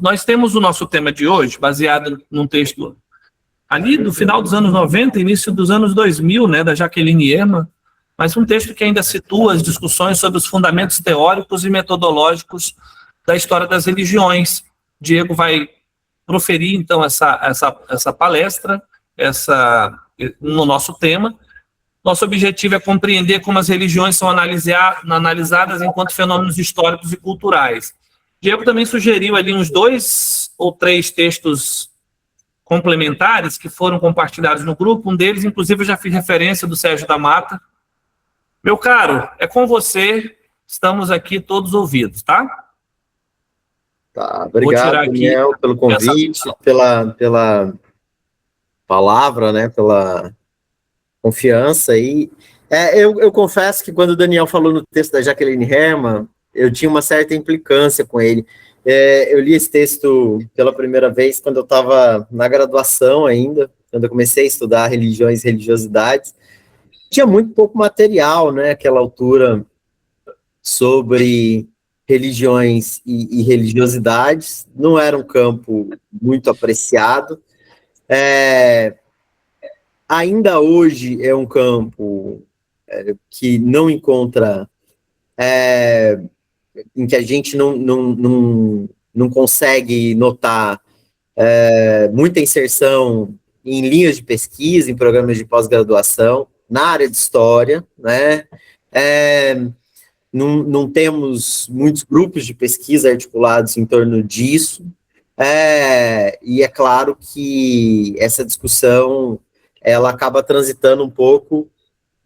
nós temos o nosso tema de hoje, baseado num texto ali do final dos anos 90, início dos anos 2000, né, da Jaqueline Herman, mas um texto que ainda situa as discussões sobre os fundamentos teóricos e metodológicos da história das religiões. Diego vai proferir, então, essa palestra no nosso tema. Nosso objetivo é compreender como as religiões são analisadas enquanto fenômenos históricos e culturais. Diego também sugeriu ali uns 2 ou 3 textos complementares que foram compartilhados no grupo. Um deles, inclusive, eu já fiz referência, do Sérgio da Mata. Meu caro, é com você, estamos aqui todos ouvidos, tá? Tá, obrigado, Daniel, pelo convite, pela palavra, né, pela confiança aí. Eu confesso que quando o Daniel falou no texto da Jaqueline Herman, eu tinha uma certa implicância com ele. Eu li esse texto pela primeira vez quando eu estava na graduação ainda, quando eu comecei a estudar religiões e religiosidades. Tinha muito pouco material, né, naquela altura, sobre religiões e religiosidades. Não era um campo muito apreciado. Ainda hoje é um campo que não encontra, em que a gente não consegue notar muita inserção em linhas de pesquisa, em programas de pós-graduação, na área de história, né? Não temos muitos grupos de pesquisa articulados em torno disso, e é claro que essa discussão ela acaba transitando um pouco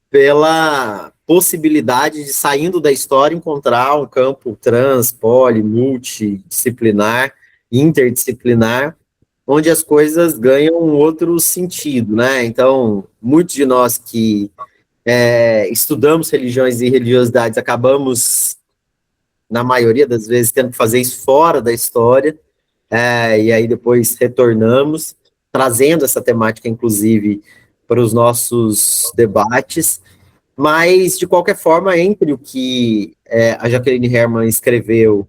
pela possibilidade de, saindo da história, encontrar um campo trans, poli, multidisciplinar, interdisciplinar, onde as coisas ganham um outro sentido, né? Então, muitos de nós que estudamos religiões e religiosidades acabamos, na maioria das vezes, tendo que fazer isso fora da história, e aí depois retornamos, trazendo essa temática, inclusive, para os nossos debates. Mas, de qualquer forma, entre o que a Jaqueline Herman escreveu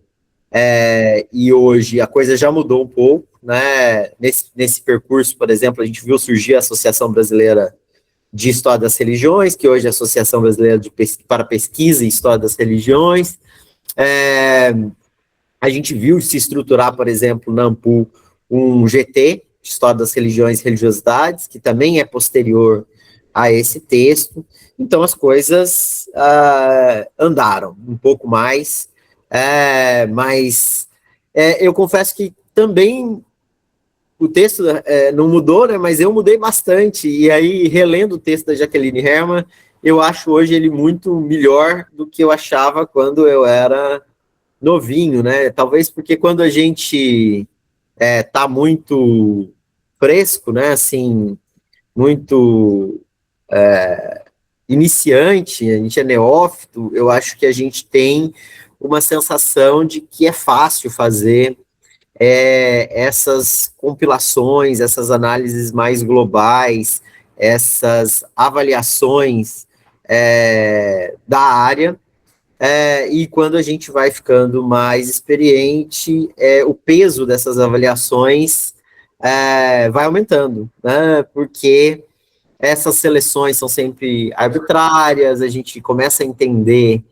e hoje, a coisa já mudou um pouco, né? Nesse percurso, por exemplo, a gente viu surgir a Associação Brasileira de História das Religiões, que hoje é a Associação Brasileira para Pesquisa e História das Religiões. A gente viu se estruturar, por exemplo, na AMPU, um GT, História das Religiões e Religiosidades, que também é posterior a esse texto. Então, as coisas andaram um pouco mais, mas eu confesso que também o texto não mudou, né, mas eu mudei bastante, e aí, relendo o texto da Jaqueline Herman, eu acho hoje ele muito melhor do que eu achava quando eu era novinho, né? Talvez porque quando a gente tá muito fresco, né, assim, muito iniciante, a gente é neófito, eu acho que a gente tem uma sensação de que é fácil fazer essas compilações, essas análises mais globais, essas avaliações da área, e quando a gente vai ficando mais experiente, o peso dessas avaliações vai aumentando, né? Porque essas seleções são sempre arbitrárias, a gente começa a entender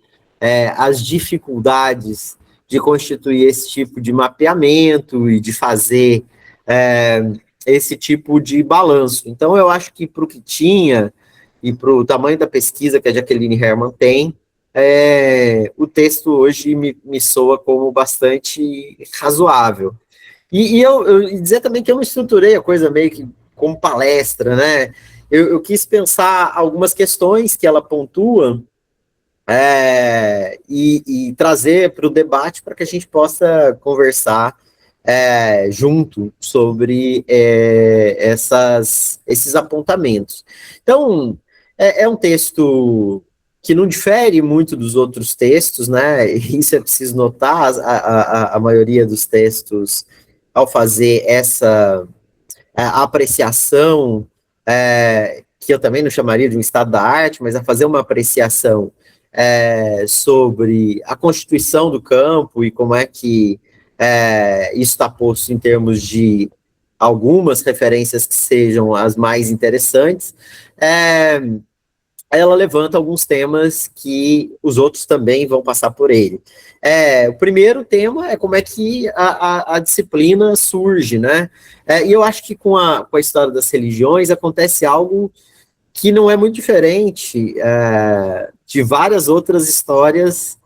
as dificuldades de constituir esse tipo de mapeamento e de fazer esse tipo de balanço. Então, eu acho que para o que tinha e para o tamanho da pesquisa que a Jaqueline Herman tem, o texto hoje me soa como bastante razoável. E eu dizer também que eu não estruturei a coisa meio que como palestra, né? Eu quis pensar algumas questões que ela pontua e trazer para o debate para que a gente possa conversar junto sobre esses apontamentos. Então, é um texto que não difere muito dos outros textos, né? Isso é preciso notar, a maioria dos textos, ao fazer essa apreciação, que eu também não chamaria de um estado da arte, mas a fazer uma apreciação sobre a constituição do campo e como é que Isso está posto em termos de algumas referências que sejam as mais interessantes. Ela levanta alguns temas que os outros também vão passar por ele. O primeiro tema é como é que a disciplina surge, né? E eu acho que com a história das religiões acontece algo que não é muito diferente de várias outras histórias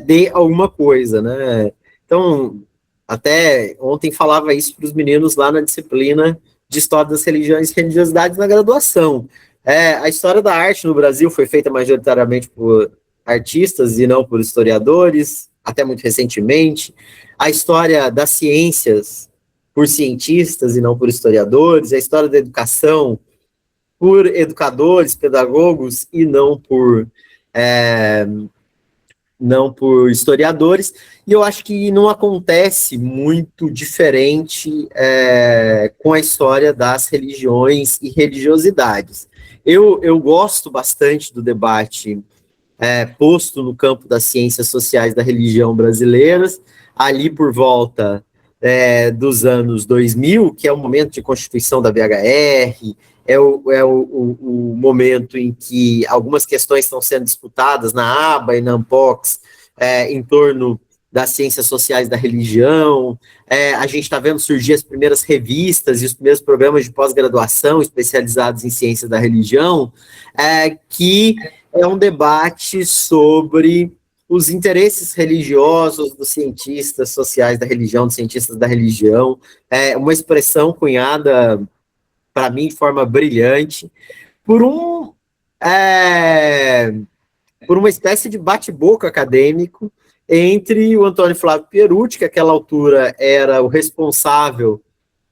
de alguma coisa, né? Então, até ontem falava isso para os meninos lá na disciplina de História das Religiões e Religiosidades na graduação. A história da arte no Brasil foi feita majoritariamente por artistas e não por historiadores, até muito recentemente. A história das ciências por cientistas e não por historiadores. A história da educação por educadores, pedagogos e não por historiadores, e eu acho que não acontece muito diferente com a história das religiões e religiosidades. Eu gosto bastante do debate posto no campo das ciências sociais da religião brasileiras, ali por volta dos anos 2000, que é o momento de constituição da BHR, é o momento em que algumas questões estão sendo disputadas na ABA e na ANPOX em torno das ciências sociais da religião. A gente está vendo surgir as primeiras revistas e os primeiros programas de pós-graduação especializados em ciências da religião, que é um debate sobre os interesses religiosos dos cientistas sociais da religião, dos cientistas da religião. Uma expressão cunhada para mim, de forma brilhante, por uma espécie de bate-boca acadêmico entre o Antônio Flávio Pierucci, que àquela altura era o responsável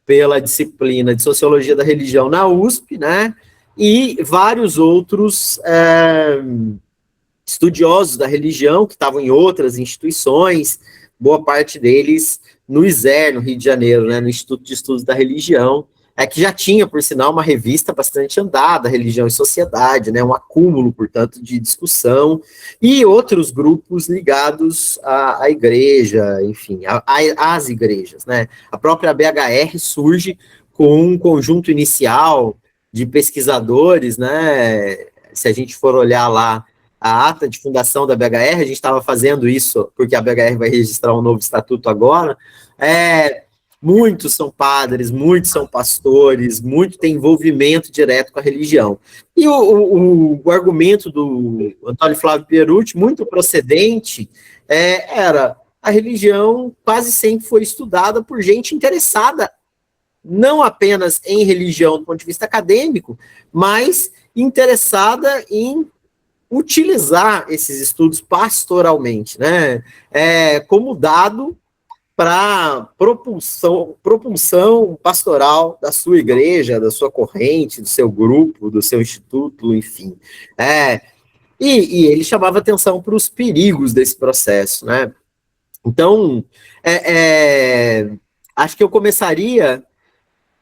pela disciplina de Sociologia da Religião na USP, né, e vários outros estudiosos da religião que estavam em outras instituições, boa parte deles no ISER, no Rio de Janeiro, né, no Instituto de Estudos da Religião, que já tinha, por sinal, uma revista bastante andada, Religião e Sociedade, né, um acúmulo, portanto, de discussão, e outros grupos ligados à igreja, enfim, às igrejas, né. A própria BHR surge com um conjunto inicial de pesquisadores, né, se a gente for olhar lá a ata de fundação da BHR, a gente estava fazendo isso porque a BHR vai registrar um novo estatuto agora, muitos são padres, muitos são pastores, muito tem envolvimento direto com a religião. E o argumento do Antônio Flávio Pierucci, muito procedente, era a religião quase sempre foi estudada por gente interessada, não apenas em religião do ponto de vista acadêmico, mas interessada em utilizar esses estudos pastoralmente, né, como dado para propulsão pastoral da sua igreja, da sua corrente, do seu grupo, do seu instituto, enfim. E ele chamava atenção para os perigos desse processo, né? Então, acho que eu começaria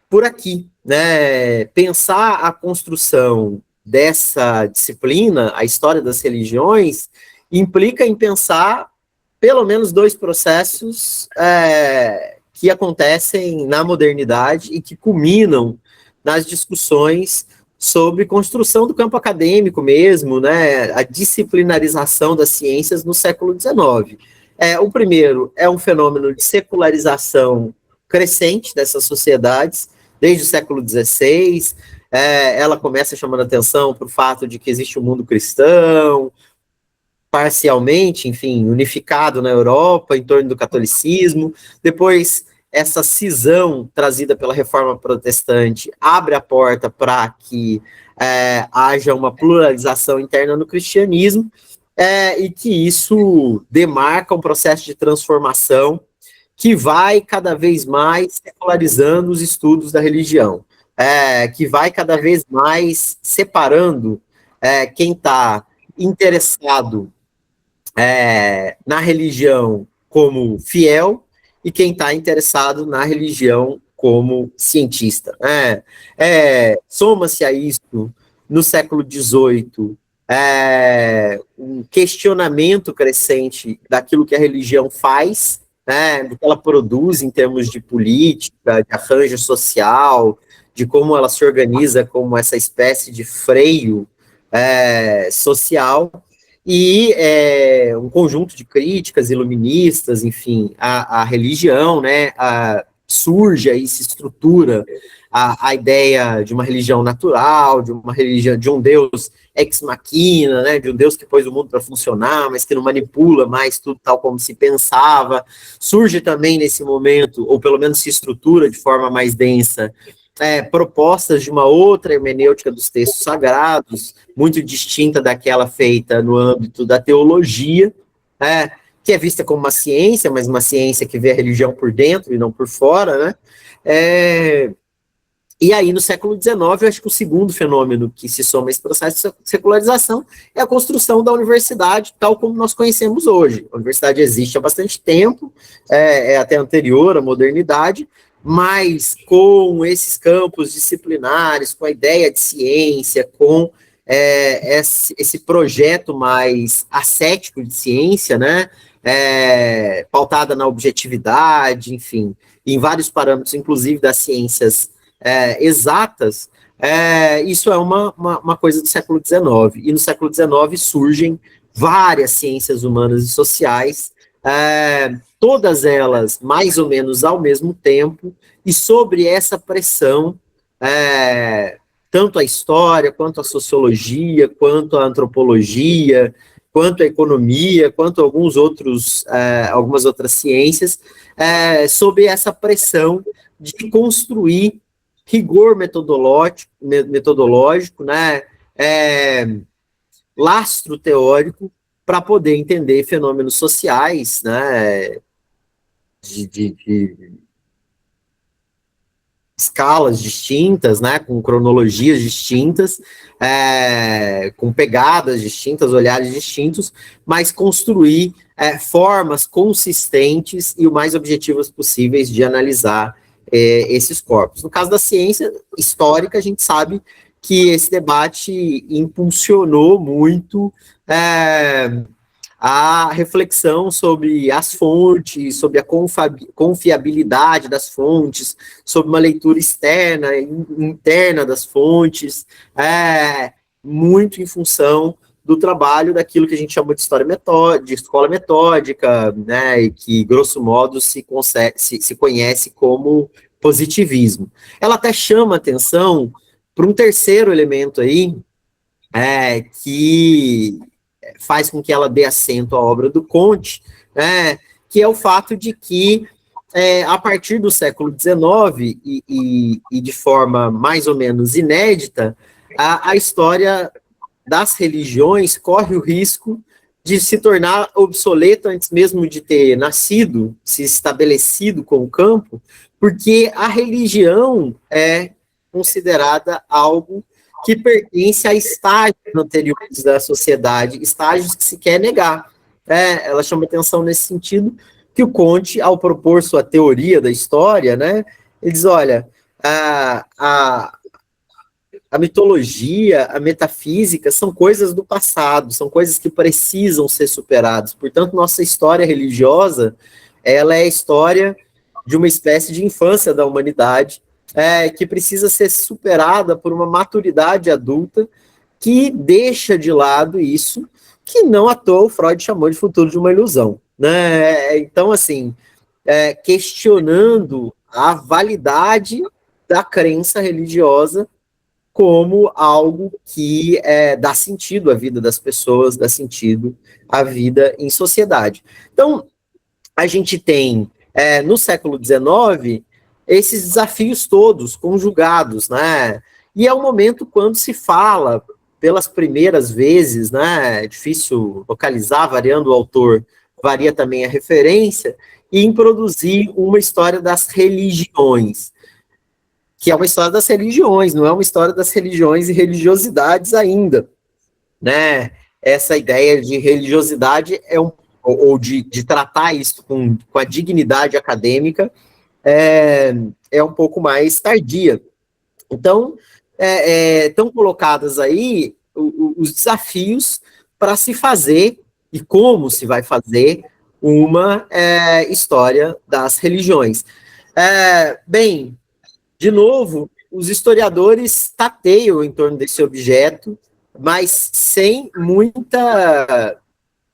por aqui, né? Pensar a construção dessa disciplina, a história das religiões, implica em pensar pelo menos dois processos que acontecem na modernidade e que culminam nas discussões sobre construção do campo acadêmico mesmo, né, a disciplinarização das ciências no século XIX. O primeiro é um fenômeno de secularização crescente dessas sociedades, desde o século XVI. Ela começa chamando atenção para o fato de que existe um mundo cristão, parcialmente, enfim, unificado na Europa, em torno do catolicismo. Depois, essa cisão trazida pela Reforma Protestante abre a porta para que haja uma pluralização interna no cristianismo, e que isso demarca um processo de transformação que vai cada vez mais secularizando os estudos da religião, que vai cada vez mais separando quem está interessado na religião como fiel e quem está interessado na religião como cientista. Soma-se a isso, no século XVIII, um questionamento crescente daquilo que a religião faz, né, do que ela produz em termos de política, de arranjo social, de como ela se organiza como essa espécie de freio social, e um conjunto de críticas iluministas, enfim, a religião, né, surge aí, se estrutura a ideia de uma religião natural, de uma religião, de um Deus ex machina, né, de um Deus que pôs o mundo para funcionar, mas que não manipula mais tudo tal como se pensava. Surge também nesse momento, ou pelo menos se estrutura de forma mais densa, propostas de uma outra hermenêutica dos textos sagrados, muito distinta daquela feita no âmbito da teologia, que é vista como uma ciência, mas uma ciência que vê a religião por dentro e não por fora, né? E aí, no século XIX, eu acho que o segundo fenômeno que se soma a esse processo de secularização é a construção da universidade, tal como nós conhecemos hoje. A universidade existe há bastante tempo, é até anterior à modernidade, mas com esses campos disciplinares, com a ideia de ciência, com esse projeto mais ascético de ciência, né, pautada na objetividade, enfim, em vários parâmetros, inclusive das ciências exatas, isso é uma coisa do século XIX. E no século XIX surgem várias ciências humanas e sociais, todas elas mais ou menos ao mesmo tempo, e sobre essa pressão, tanto a história, quanto a sociologia, quanto a antropologia, quanto a economia, quanto algumas outras ciências, sob essa pressão de construir rigor metodológico, né, lastro teórico, para poder entender fenômenos sociais, né, de escalas distintas, né, com cronologias distintas, com pegadas distintas, olhares distintos, mas construir formas consistentes e o mais objetivas possíveis de analisar esses corpos. No caso da ciência histórica, a gente sabe que esse debate impulsionou muito a reflexão sobre as fontes, sobre a confiabilidade das fontes, sobre uma leitura externa e interna das fontes, muito em função do trabalho daquilo que a gente chama de história metódica, de escola metódica, né, e que, grosso modo, se conhece como positivismo. Ela até chama atenção para um terceiro elemento aí, que faz com que ela dê assento à obra do Comte, que é o fato de que, a partir do século XIX, e de forma mais ou menos inédita, a história das religiões corre o risco de se tornar obsoleta antes mesmo de ter nascido, se estabelecido como campo, porque a religião é considerada algo que pertence a estágios anteriores da sociedade, estágios que se quer negar. Ela chama atenção nesse sentido, que o Comte, ao propor sua teoria da história, né, ele diz, olha, a mitologia, a metafísica são coisas do passado, são coisas que precisam ser superadas. Portanto, nossa história religiosa, ela é a história de uma espécie de infância da humanidade, que precisa ser superada por uma maturidade adulta que deixa de lado isso, que não à toa o Freud chamou de futuro de uma ilusão, né? Então, assim, questionando a validade da crença religiosa como algo que dá sentido à vida das pessoas, dá sentido à vida em sociedade. Então, a gente tem, no século XIX, esses desafios todos conjugados, né? E é o momento quando se fala, pelas primeiras vezes, né? É difícil localizar, variando o autor, varia também a referência, e em produzir uma história das religiões, que é uma história das religiões, não é uma história das religiões e religiosidades ainda, né? Essa ideia de religiosidade ou de tratar isso com a dignidade acadêmica é um pouco mais tardia. Então, estão colocadas aí os desafios para se fazer e como se vai fazer uma história das religiões. Bem, de novo, os historiadores tateiam em torno desse objeto, mas sem muita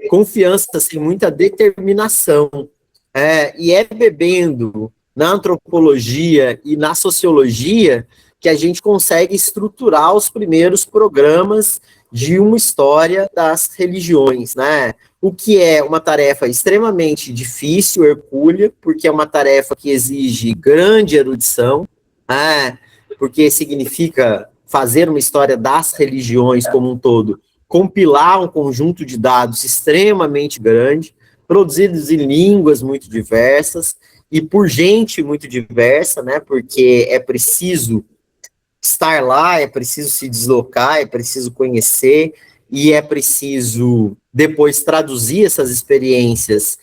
confiança, sem muita determinação. E é bebendo na antropologia e na sociologia que a gente consegue estruturar os primeiros programas de uma história das religiões, né? O que é uma tarefa extremamente difícil, hercúlea, porque é uma tarefa que exige grande erudição, porque significa fazer uma história das religiões como um todo, compilar um conjunto de dados extremamente grande, produzidos em línguas muito diversas e por gente muito diversa, né? Porque é preciso estar lá, é preciso se deslocar, é preciso conhecer e é preciso depois traduzir essas experiências,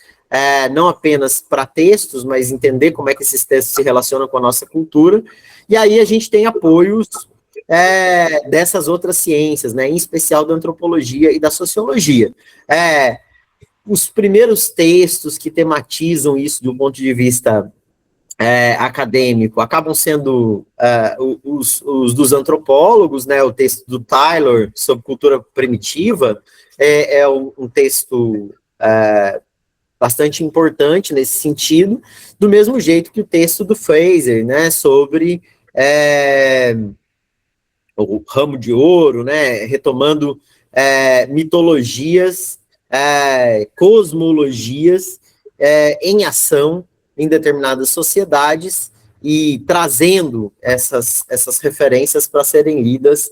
não apenas para textos, mas entender como é que esses textos se relacionam com a nossa cultura. E aí a gente tem apoios dessas outras ciências, né, em especial da antropologia e da sociologia. Os primeiros textos que tematizam isso do ponto de vista acadêmico acabam sendo os dos antropólogos, né, o texto do Taylor sobre cultura primitiva um texto bastante importante nesse sentido, do mesmo jeito que o texto do Fraser, né, sobre o ramo de ouro, né, retomando mitologias, cosmologias em ação em determinadas sociedades e trazendo essas referências para serem lidas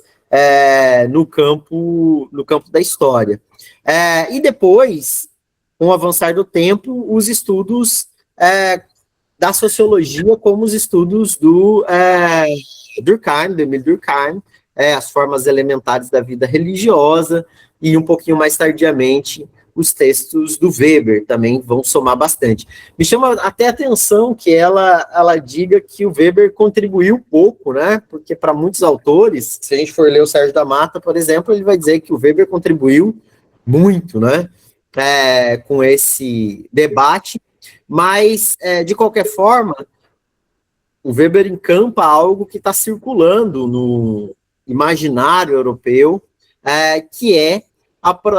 no campo da história. E depois, com o avançar do tempo, os estudos da sociologia, como os estudos do Emile Durkheim, as formas elementares da vida religiosa, e um pouquinho mais tardiamente, os textos do Weber também vão somar bastante. Me chama até a atenção que ela diga que o Weber contribuiu pouco, né? Porque para muitos autores, se a gente for ler o Sérgio da Mata, por exemplo, ele vai dizer que o Weber contribuiu muito, né? Com esse debate, mas, de qualquer forma, o Weber encampa algo que está circulando no imaginário europeu, que é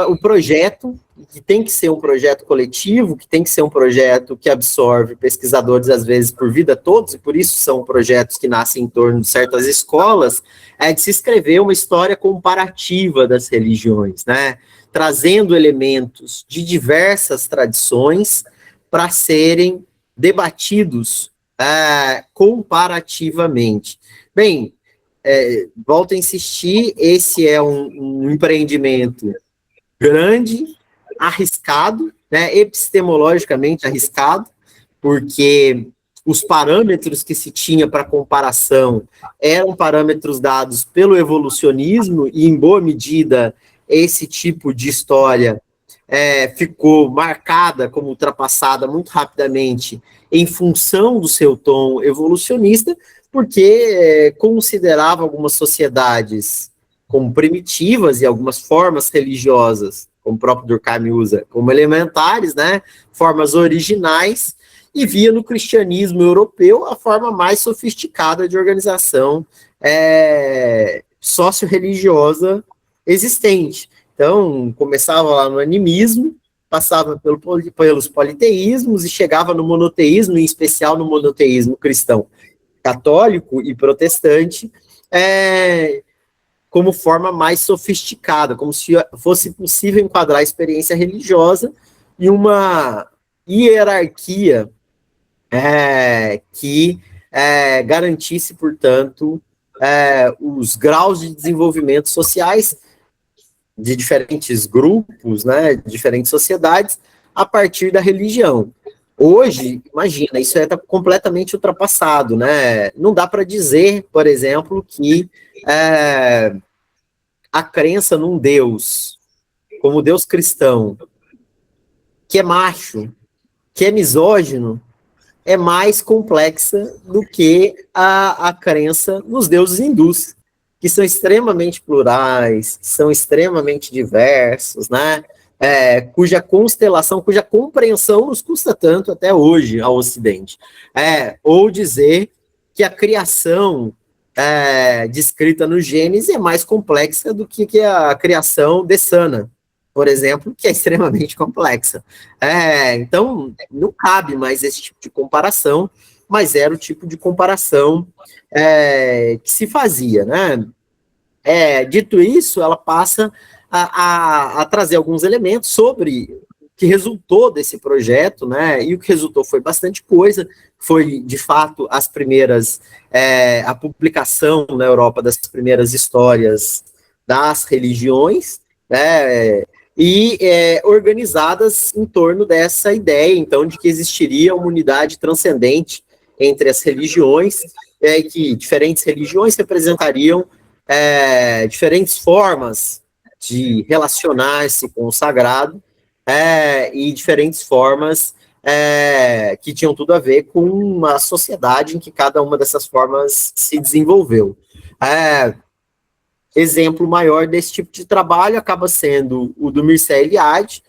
o projeto, que tem que ser um projeto coletivo, que tem que ser um projeto que absorve pesquisadores, às vezes, por vida todos, e por isso são projetos que nascem em torno de certas escolas, de se escrever uma história comparativa das religiões, né? Trazendo elementos de diversas tradições para serem debatidos comparativamente. Bem, volto a insistir, esse é um empreendimento grande, arriscado, né, epistemologicamente arriscado, porque os parâmetros que se tinha para comparação eram parâmetros dados pelo evolucionismo, e em boa medida esse tipo de história ficou marcada como ultrapassada muito rapidamente em função do seu tom evolucionista, porque considerava algumas sociedades como primitivas e algumas formas religiosas, como o próprio Durkheim usa, como elementares, né, formas originais, e via no cristianismo europeu a forma mais sofisticada de organização socio-religiosa existente. Então, começava lá no animismo, passava pelos politeísmos e chegava no monoteísmo, em especial no monoteísmo cristão, católico e protestante, como forma mais sofisticada, como se fosse possível enquadrar a experiência religiosa e uma hierarquia que garantisse, portanto, os graus de desenvolvimento sociais de diferentes grupos, né, de diferentes sociedades, a partir da religião. Hoje, imagina, isso está completamente ultrapassado, né? Não dá para dizer, por exemplo, que a crença num Deus, como Deus cristão, que é macho, que é misógino, é mais complexa do que a crença nos deuses hindus, que são extremamente plurais, são extremamente diversos, né? cuja constelação, cuja compreensão nos custa tanto até hoje ao Ocidente. Ou dizer que a criação descrita no Gênesis é mais complexa do que a criação de Sana, por exemplo, que é extremamente complexa. Então, não cabe mais esse tipo de comparação, mas era o tipo de comparação que se fazia, né? Dito isso, ela passa a trazer alguns elementos sobre o que resultou desse projeto, né? E o que resultou foi bastante coisa, foi, de fato, as primeiras, a publicação na Europa das primeiras histórias das religiões, né? E organizadas em torno dessa ideia, então, de que existiria uma unidade transcendente entre as religiões, que diferentes religiões representariam diferentes formas de relacionar-se com o sagrado e diferentes formas que tinham tudo a ver com uma sociedade em que cada uma dessas formas se desenvolveu. Exemplo maior desse tipo de trabalho acaba sendo o do Mircea Eliade,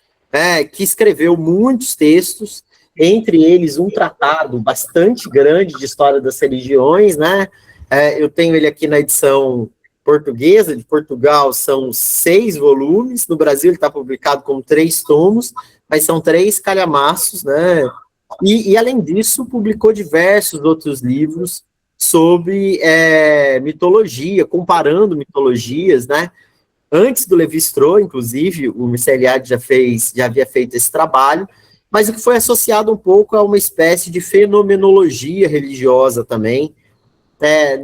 que escreveu muitos textos, entre eles um tratado bastante grande de história das religiões, né? Eu tenho ele aqui na edição portuguesa, de Portugal, são 6 volumes, no Brasil ele está publicado como 3 tomos, mas são 3 calhamaços, né? E além disso, publicou diversos outros livros sobre mitologia, comparando mitologias, né? Antes do Lévi-Strauss, inclusive, o Mircea Eliade já havia feito esse trabalho, mas o que foi associado um pouco a uma espécie de fenomenologia religiosa também.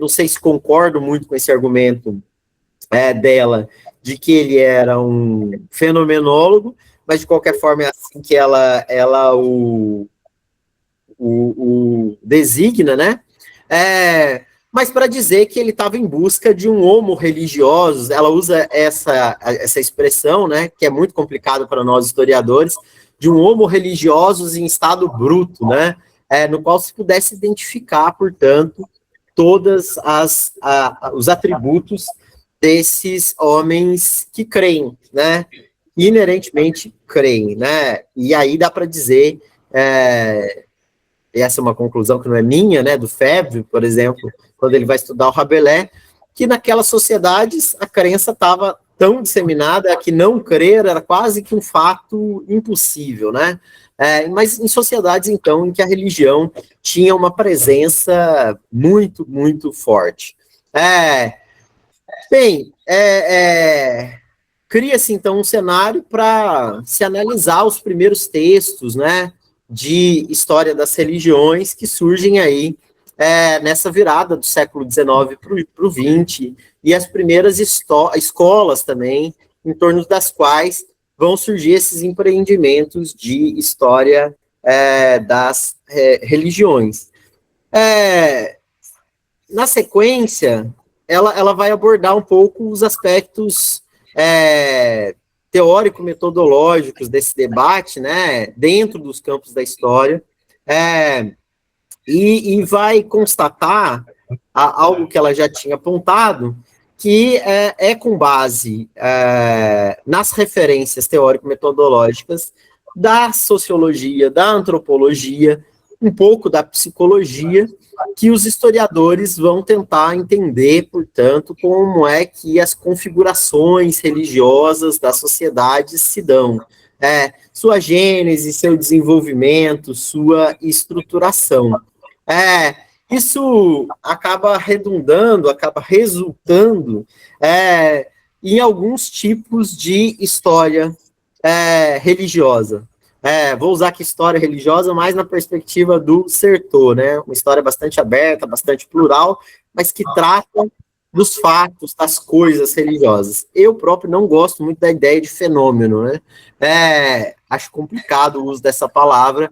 Não sei se concordo muito com esse argumento dela, de que ele era um fenomenólogo, mas de qualquer forma é assim que ela o designa, né? Mas para dizer que ele estava em busca de um homo religioso, ela usa essa expressão, né, que é muito complicado para nós historiadores, de um homo religiosos em estado bruto, né, no qual se pudesse identificar, portanto, todos os atributos desses homens que creem, né, inerentemente creem, né, e aí dá para dizer, essa é uma conclusão que não é minha, né, do Febvre, por exemplo, quando ele vai estudar o Rabelais, que naquelas sociedades a crença estava tão disseminada que não crer era quase que um fato impossível, né? Mas em sociedades, então, em que a religião tinha uma presença muito, muito forte. Cria-se, então, um cenário para se analisar os primeiros textos, né, de história das religiões que surgem aí nessa virada do século XIX para o XX, e as primeiras escolas também, em torno das quais vão surgir esses empreendimentos de história das religiões. Na sequência, ela vai abordar um pouco os aspectos teórico-metodológicos desse debate, né, dentro dos campos da história, e vai constatar algo que ela já tinha apontado, que com base nas referências teórico-metodológicas da sociologia, da antropologia, um pouco da psicologia, que os historiadores vão tentar entender, portanto, como é que as configurações religiosas das sociedades se dão. Sua gênese, seu desenvolvimento, sua estruturação. Isso acaba resultando em alguns tipos de história religiosa. Vou usar aqui história religiosa mais na perspectiva do Certeau, né? Uma história bastante aberta, bastante plural, mas que trata dos fatos, das coisas religiosas. Eu próprio não gosto muito da ideia de fenômeno, né? Acho complicado o uso dessa palavra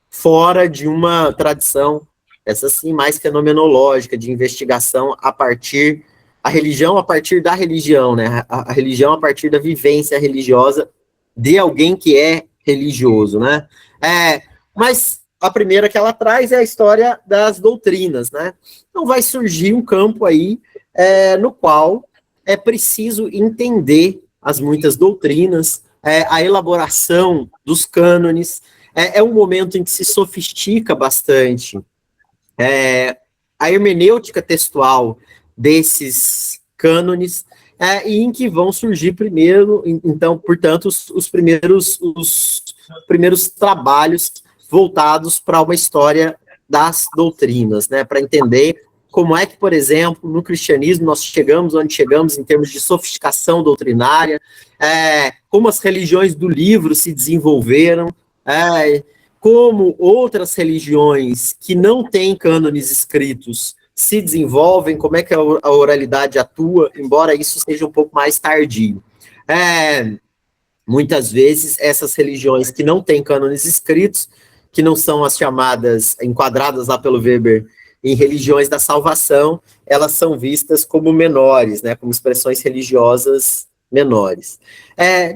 fora de uma tradição, essa sim, mais fenomenológica, de investigação a religião a partir da religião, né? A religião a partir da vivência religiosa de alguém que é religioso, né? Mas a primeira que ela traz é a história das doutrinas, né? Então vai surgir um campo aí no qual é preciso entender as muitas doutrinas, a elaboração dos cânones, é um momento em que se sofistica bastante a hermenêutica textual desses cânones, e em que vão surgir primeiro, então, portanto, os primeiros trabalhos voltados para uma história das doutrinas, né, para entender como é que, por exemplo, no cristianismo nós chegamos onde chegamos em termos de sofisticação doutrinária, como as religiões do livro se desenvolveram, como outras religiões que não têm cânones escritos se desenvolvem, como é que a oralidade atua, embora isso seja um pouco mais tardio. Muitas vezes, essas religiões que não têm cânones escritos, que não são as chamadas, enquadradas lá pelo Weber, em religiões da salvação, elas são vistas como menores, né, como expressões religiosas menores.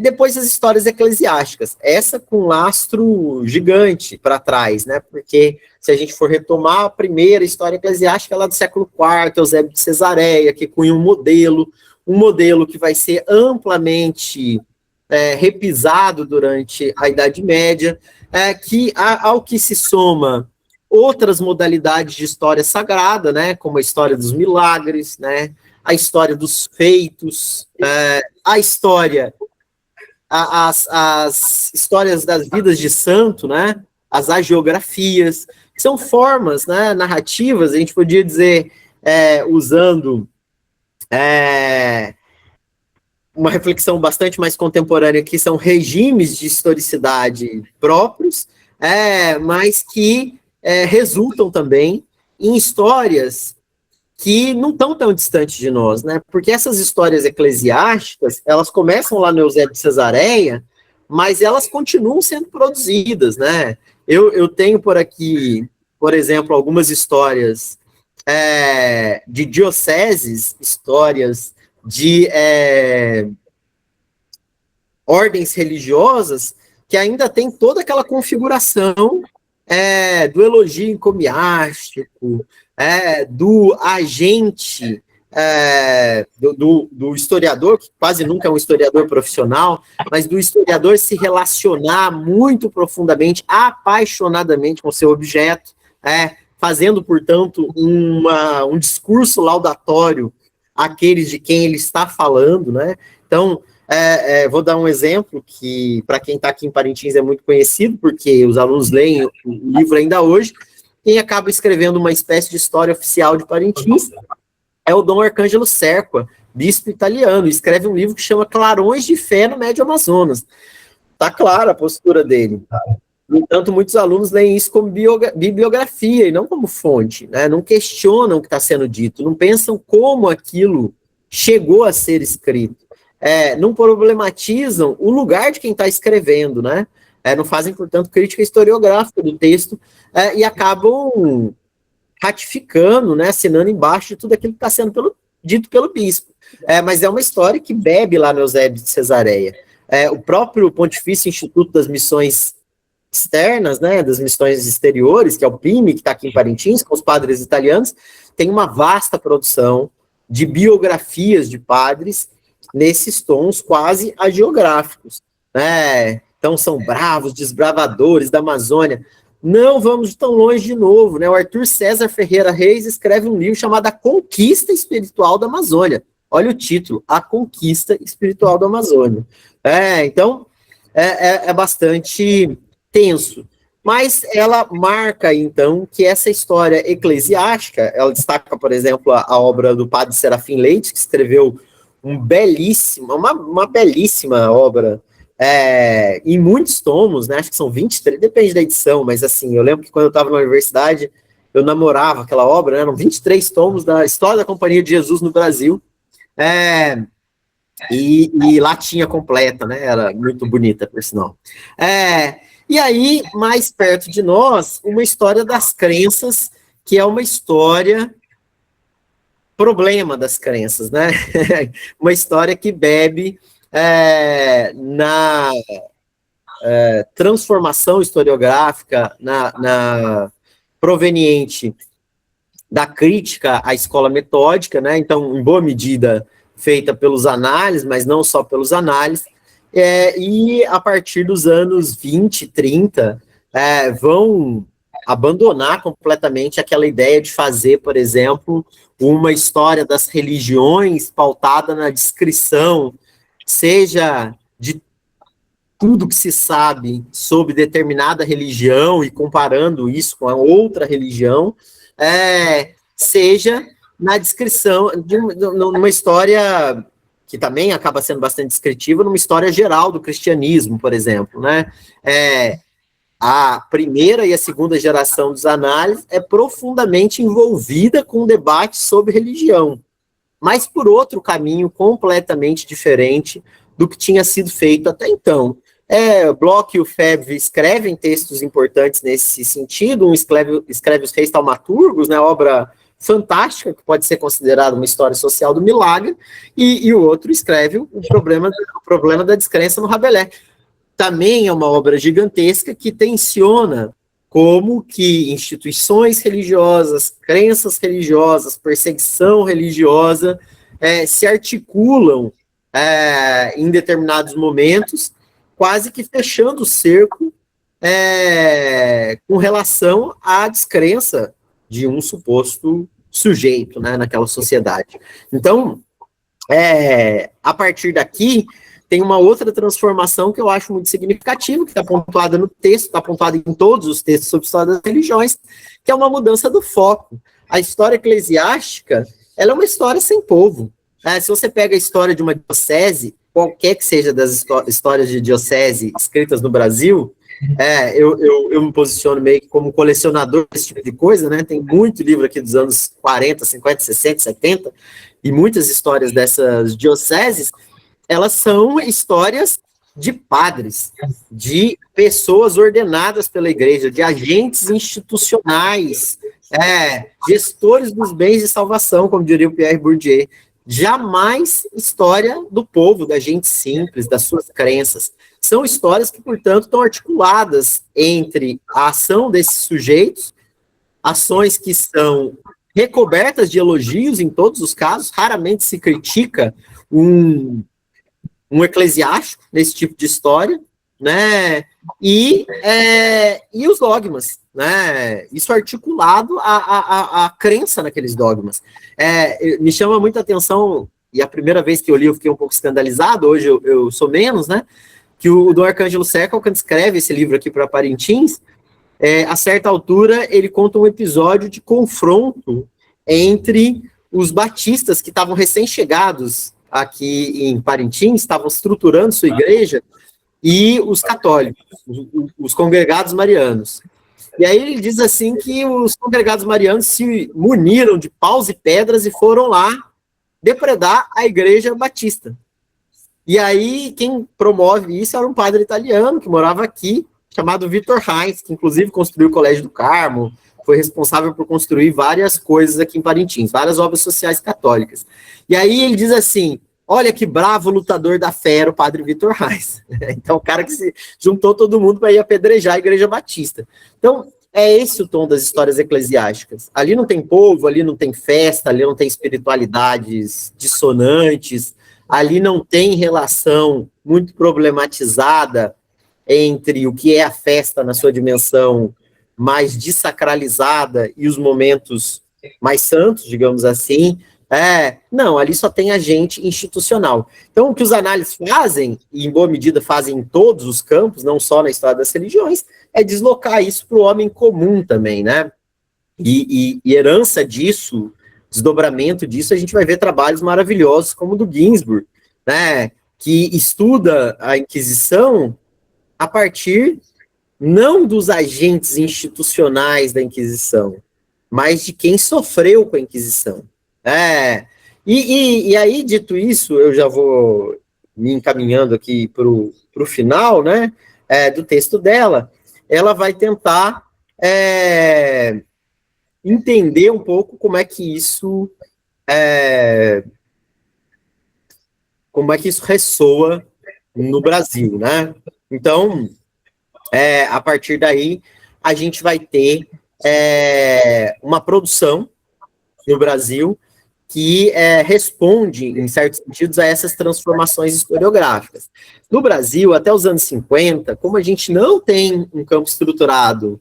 Depois as histórias eclesiásticas, essa com lastro gigante para trás, né, porque se a gente for retomar a primeira história eclesiástica lá do século IV, Eusébio de Cesareia, que cunha um modelo que vai ser amplamente repisado durante a Idade Média, ao que se soma outras modalidades de história sagrada, né, como a história dos milagres, né, a história dos feitos, a história, as histórias das vidas de santo, né, as agiografias, são formas, né, narrativas, a gente podia dizer, usando uma reflexão bastante mais contemporânea, que são regimes de historicidade próprios, mas que resultam também em histórias que não estão tão distantes de nós, né? Porque essas histórias eclesiásticas, elas começam lá no Eusébio de Cesareia, mas elas continuam sendo produzidas, né? Eu tenho por aqui, por exemplo, algumas histórias de dioceses, histórias de ordens religiosas que ainda tem toda aquela configuração do elogio encomiástico, do agente, do historiador, que quase nunca é um historiador profissional, mas do historiador se relacionar muito profundamente, apaixonadamente com seu objeto, fazendo, portanto, um discurso laudatório àqueles de quem ele está falando, né? Então, vou dar um exemplo que, para quem está aqui em Parintins, é muito conhecido, porque os alunos leem o livro ainda hoje. Quem acaba escrevendo uma espécie de história oficial de Parintins é o Dom Arcângelo Serqua, bispo italiano, e escreve um livro que chama Clarões de Fé no Médio Amazonas. Está clara a postura dele. No entanto, muitos alunos leem isso como bibliografia e não como fonte, né? Não questionam o que está sendo dito, não pensam como aquilo chegou a ser escrito. Não problematizam o lugar de quem está escrevendo, né? Não fazem, portanto, crítica historiográfica do texto e acabam ratificando, né, assinando embaixo de tudo aquilo que está sendo dito pelo bispo. Mas é uma história que bebe lá no Eusébio de Cesareia. O próprio Pontifício Instituto das Missões Externas, né, das Missões Exteriores, que é o PIME, que está aqui em Parintins, com os padres italianos, tem uma vasta produção de biografias de padres nesses tons quase hagiográficos, né? Então são bravos, desbravadores da Amazônia. Não vamos tão longe de novo, né? O Arthur César Ferreira Reis escreve um livro chamado A Conquista Espiritual da Amazônia. Olha o título, A Conquista Espiritual da Amazônia. Então, é bastante tenso. Mas ela marca, então, que essa história eclesiástica, ela destaca, por exemplo, a obra do padre Serafim Leite, que escreveu uma belíssima obra, em muitos tomos, né? Acho que são 23, depende da edição, mas assim, eu lembro que quando eu estava na universidade, eu namorava aquela obra, né? Eram 23 tomos da História da Companhia de Jesus no Brasil, e latinha completa, né? Era muito bonita, por sinal. E aí, mais perto de nós, uma história das crenças, que é uma história problema das crenças, né? Uma história que bebe na transformação historiográfica, na proveniente da crítica à escola metódica, né? Então, em boa medida, feita pelos análises, mas não só pelos análises, e a partir dos anos 20, 30, vão abandonar completamente aquela ideia de fazer, por exemplo, uma história das religiões pautada na descrição, seja de tudo que se sabe sobre determinada religião e comparando isso com a outra religião, seja na descrição de uma história que também acaba sendo bastante descritiva, numa história geral do cristianismo, por exemplo, né? A primeira e a segunda geração dos análises é profundamente envolvida com o debate sobre religião, mas por outro caminho completamente diferente do que tinha sido feito até então. Bloch e o Febvre escrevem textos importantes nesse sentido, um escreve Os Reis Taumaturgos, né, obra fantástica, que pode ser considerada uma história social do milagre, e o outro escreve o problema da descrença no Rabelais. Também é uma obra gigantesca que tensiona como que instituições religiosas, crenças religiosas, perseguição religiosa se articulam em determinados momentos, quase que fechando o cerco com relação à descrença de um suposto sujeito, né, naquela sociedade. Então, a partir daqui, tem uma outra transformação que eu acho muito significativa, que está pontuada no texto, está pontuada em todos os textos sobre a história das religiões, que é uma mudança do foco. A história eclesiástica, ela é uma história sem povo. Se você pega a história de uma diocese, qualquer que seja das histórias de diocese escritas no Brasil, eu me posiciono meio que como colecionador desse tipo de coisa, né? Tem muito livro aqui dos anos 40, 50, 60, 70, e muitas histórias dessas dioceses, elas são histórias de padres, de pessoas ordenadas pela igreja, de agentes institucionais, gestores dos bens de salvação, como diria o Pierre Bourdieu. Jamais história do povo, da gente simples, das suas crenças. São histórias que, portanto, estão articuladas entre a ação desses sujeitos, ações que são recobertas de elogios em todos os casos, raramente se critica um eclesiástico nesse tipo de história, né? E os dogmas, né? Isso articulado à crença naqueles dogmas. Me chama muita atenção, e a primeira vez que eu li eu fiquei um pouco escandalizado, hoje eu sou menos, né? Que o Dom Arcângelo Seca, quando escreve esse livro aqui para Parintins, a certa altura ele conta um episódio de confronto entre os batistas que estavam recém-chegados aqui em Parintins, estavam estruturando sua igreja, e os católicos, os congregados marianos. E aí ele diz assim que os congregados marianos se muniram de paus e pedras e foram lá depredar a igreja batista. E aí quem promove isso era um padre italiano que morava aqui, chamado Vitor Reis, que inclusive construiu o Colégio do Carmo, foi responsável por construir várias coisas aqui em Parintins, várias obras sociais católicas. E aí ele diz assim: olha que bravo lutador da fé era o padre Vitor Reis. Então, o cara que se juntou todo mundo para ir apedrejar a Igreja Batista. Então, é esse o tom das histórias eclesiásticas. Ali não tem povo, ali não tem festa, ali não tem espiritualidades dissonantes, ali não tem relação muito problematizada entre o que é a festa na sua dimensão mais desacralizada e os momentos mais santos, digamos assim. Não, ali só tem agente institucional. Então, o que os análises fazem, e em boa medida fazem em todos os campos, não só na história das religiões, é deslocar isso para o homem comum também, né? E herança disso, desdobramento disso, a gente vai ver trabalhos maravilhosos como o do Ginsburg, né? Que estuda a Inquisição a partir não dos agentes institucionais da Inquisição, mas de quem sofreu com a Inquisição. E aí, dito isso, eu já vou me encaminhando aqui para o final, né, do texto dela. Ela vai tentar entender um pouco como é que isso ressoa no Brasil, né? Então, a partir daí, a gente vai ter uma produção no Brasil que responde, em certos sentidos, a essas transformações historiográficas. No Brasil, até os anos 50, como a gente não tem um campo estruturado,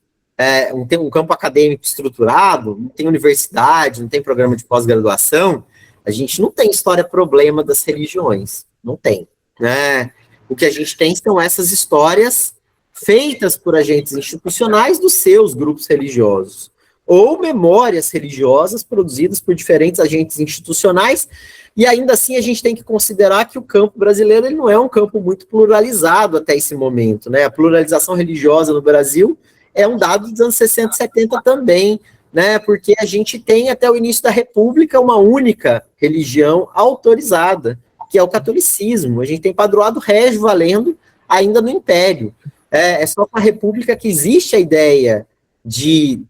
um campo acadêmico estruturado, não tem universidade, não tem programa de pós-graduação, a gente não tem história-problema das religiões, não tem, né? O que a gente tem são essas histórias feitas por agentes institucionais dos seus grupos religiosos, ou memórias religiosas produzidas por diferentes agentes institucionais, e ainda assim a gente tem que considerar que o campo brasileiro ele não é um campo muito pluralizado até esse momento, né? A pluralização religiosa no Brasil é um dado dos anos 60 e 70 também, né? Porque a gente tem até o início da República uma única religião autorizada, que é o catolicismo. A gente tem padroado régio valendo ainda no Império. É só com a República que existe a ideia de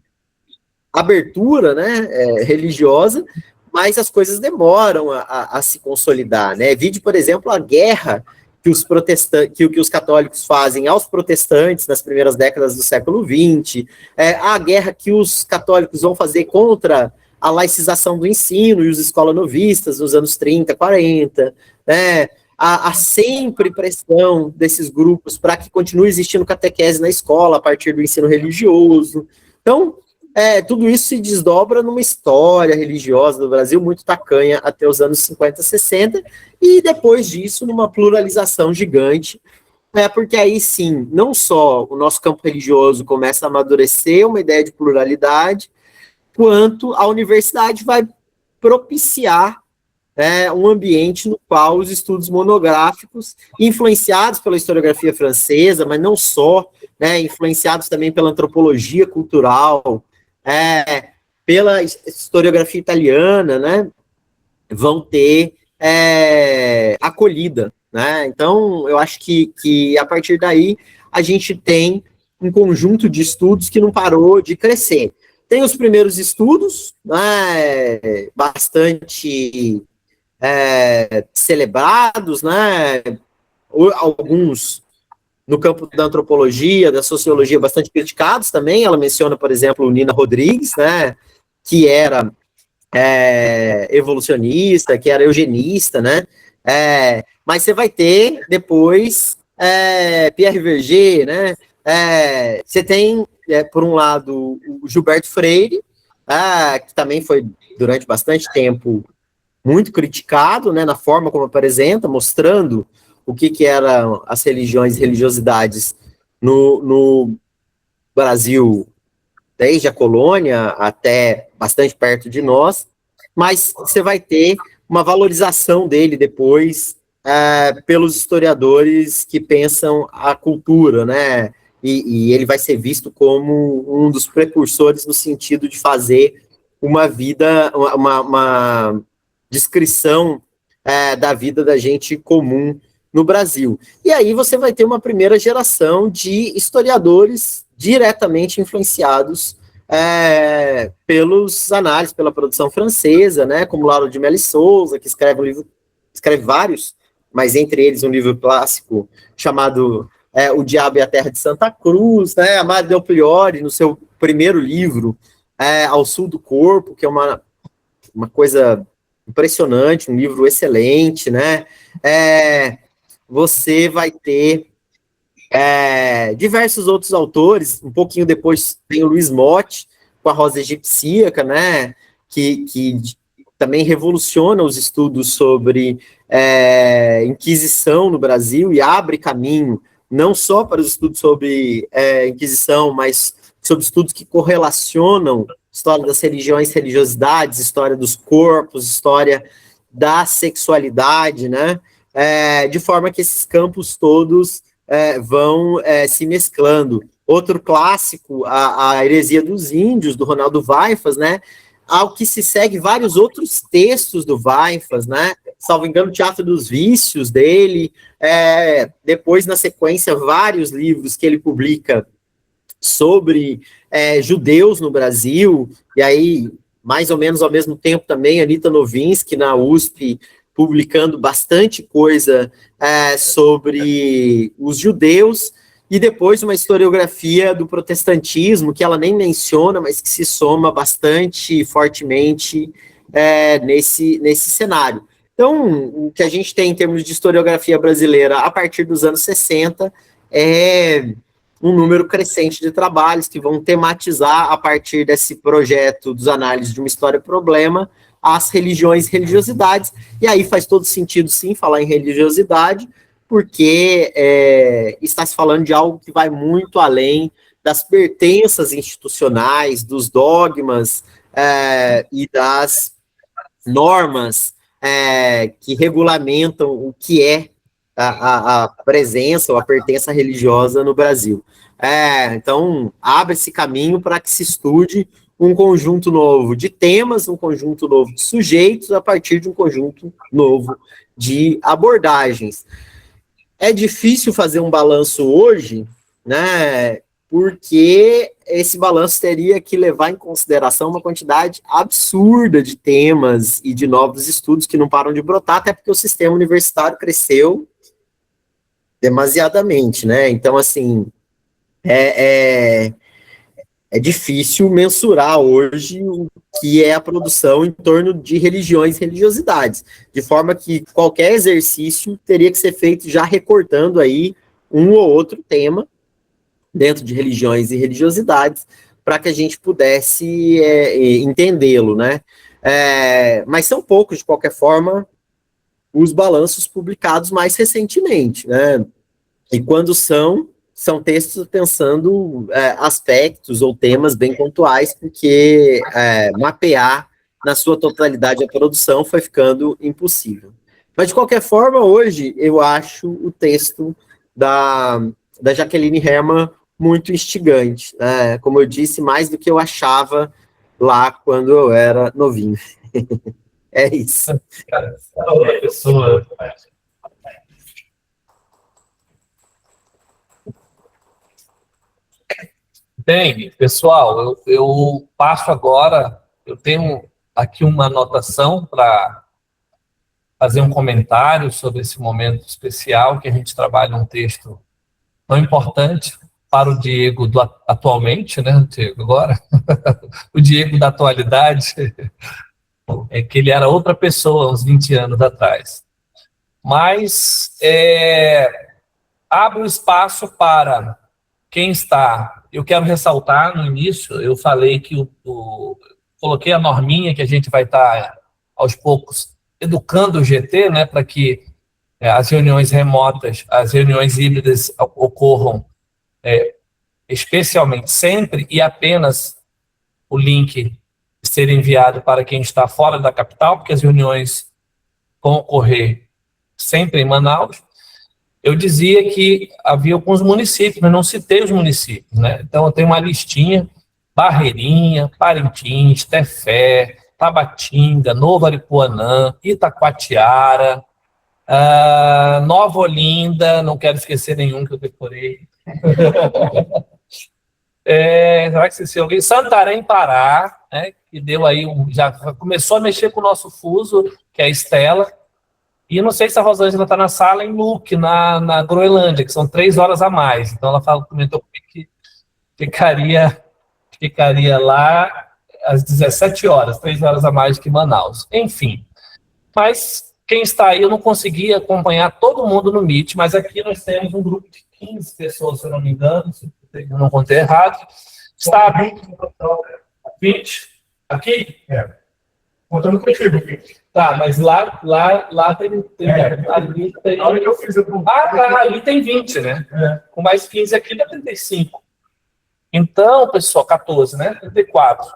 abertura, né, religiosa, mas as coisas demoram a se consolidar, né? Vide, por exemplo, a guerra que os protestantes, que os católicos fazem aos protestantes nas primeiras décadas do século XX, a guerra que os católicos vão fazer contra a laicização do ensino e os escolanovistas nos anos 30, 40, né? A sempre pressão desses grupos para que continue existindo catequese na escola a partir do ensino religioso. Então, tudo isso se desdobra numa história religiosa do Brasil muito tacanha até os anos 50, 60, e depois disso numa pluralização gigante, porque aí sim, não só o nosso campo religioso começa a amadurecer uma ideia de pluralidade, quanto a universidade vai propiciar um ambiente no qual os estudos monográficos, influenciados pela historiografia francesa, mas não só, né, influenciados também pela antropologia cultural, pela historiografia italiana, né, vão ter acolhida, né? Então, eu acho que a partir daí a gente tem um conjunto de estudos que não parou de crescer. Tem os primeiros estudos, né, bastante celebrados, né, alguns no campo da antropologia, da sociologia, bastante criticados também. Ela menciona, por exemplo, Nina Rodrigues, né, que era evolucionista, que era eugenista, né, mas você vai ter depois Pierre Verger, né, você tem, por um lado, o Gilberto Freire, que também foi, durante bastante tempo, muito criticado, né, na forma como apresenta, mostrando o que eram as religiões e religiosidades no Brasil, desde a colônia até bastante perto de nós, mas você vai ter uma valorização dele depois pelos historiadores que pensam a cultura, né, e ele vai ser visto como um dos precursores no sentido de fazer uma vida, uma descrição da vida da gente comum no Brasil. E aí você vai ter uma primeira geração de historiadores diretamente influenciados pelos análises, pela produção francesa, né, como Lauro de Melo Souza, que escreve vários, mas entre eles um livro clássico chamado O Diabo e a Terra de Santa Cruz, né, Amado Del Priore, no seu primeiro livro, Ao Sul do Corpo, que é uma coisa impressionante, um livro excelente, né? Você vai ter diversos outros autores. Um pouquinho depois tem o Luiz Motti, com a Rosa Egipsíaca, né? Que também revoluciona os estudos sobre Inquisição no Brasil e abre caminho não só para os estudos sobre Inquisição, mas sobre estudos que correlacionam história das religiões, religiosidades, história dos corpos, história da sexualidade, né? De forma que esses campos todos vão se mesclando. Outro clássico, a Heresia dos Índios, do Ronaldo Vaifas, né? Ao que se segue vários outros textos do Vaifas, né? Salvo engano, o Teatro dos Vícios dele, depois, na sequência, vários livros que ele publica sobre judeus no Brasil, e aí, mais ou menos ao mesmo tempo também, Anita Novinsky, na USP, publicando bastante coisa sobre os judeus, e depois uma historiografia do protestantismo, que ela nem menciona, mas que se soma bastante fortemente nesse cenário. Então, o que a gente tem em termos de historiografia brasileira a partir dos anos 60 é um número crescente de trabalhos que vão tematizar, a partir desse projeto dos análises de uma história-problema, as religiões e religiosidades, e aí faz todo sentido, sim, falar em religiosidade, porque está se falando de algo que vai muito além das pertenças institucionais, dos dogmas e das normas que regulamentam o que é a presença ou a pertença religiosa no Brasil. Então, abre esse caminho para que se estude um conjunto novo de temas, um conjunto novo de sujeitos, a partir de um conjunto novo de abordagens. É difícil fazer um balanço hoje, né? Porque esse balanço teria que levar em consideração uma quantidade absurda de temas e de novos estudos que não param de brotar, até porque o sistema universitário cresceu demasiadamente, né? Então, assim, é difícil mensurar hoje o que é a produção em torno de religiões e religiosidades, de forma que qualquer exercício teria que ser feito já recortando aí um ou outro tema dentro de religiões e religiosidades, para que a gente pudesse entendê-lo, né? Mas são poucos, de qualquer forma, os balanços publicados mais recentemente, né? E quando são textos pensando aspectos ou temas bem pontuais, porque mapear na sua totalidade a produção foi ficando impossível. Mas, de qualquer forma, hoje, eu acho o texto da Jaqueline Herman muito instigante, né? Como eu disse, mais do que eu achava lá quando eu era novinho. É isso. Cara, a pessoa... Bem, pessoal, eu passo agora, eu tenho aqui uma anotação para fazer um comentário sobre esse momento especial, que a gente trabalha um texto tão importante para o Diego atualmente, né, Diego, agora? O Diego da atualidade é que ele era outra pessoa uns 20 anos atrás. Mas abre um espaço para quem está... Eu quero ressaltar no início, eu falei que coloquei a norminha que a gente vai estar, aos poucos, educando o GT, né, para que as reuniões remotas, as reuniões híbridas ocorram especialmente sempre e apenas o link ser enviado para quem está fora da capital, porque as reuniões vão ocorrer sempre em Manaus. Eu dizia que havia alguns municípios, mas não citei os municípios, né? Então, eu tenho uma listinha: Barreirinha, Parintins, Tefé, Tabatinga, Novo Aripuanã, Itacoatiara, Nova Olinda, não quero esquecer nenhum que eu decorei. Será que esqueci alguém? Santarém, Pará, né, que deu aí já começou a mexer com o nosso fuso, que é a Estela. E não sei se a Rosângela está na sala em Nuuk, na Groenlândia, que são 3 horas a mais. Então ela comentou que ficaria lá às 17 horas, 3 horas a mais que Manaus. Enfim, mas quem está aí, eu não consegui acompanhar todo mundo no Meet, mas aqui nós temos um grupo de 15 pessoas, se eu não me engano, se eu não contei errado. Está 20? Aqui? Contando contigo. Tá, mas lá tem ali tem... Na hora que eu fiz ali tem 20, né? Com mais 15 aqui dá 35. Então, pessoal, 14, né? 34.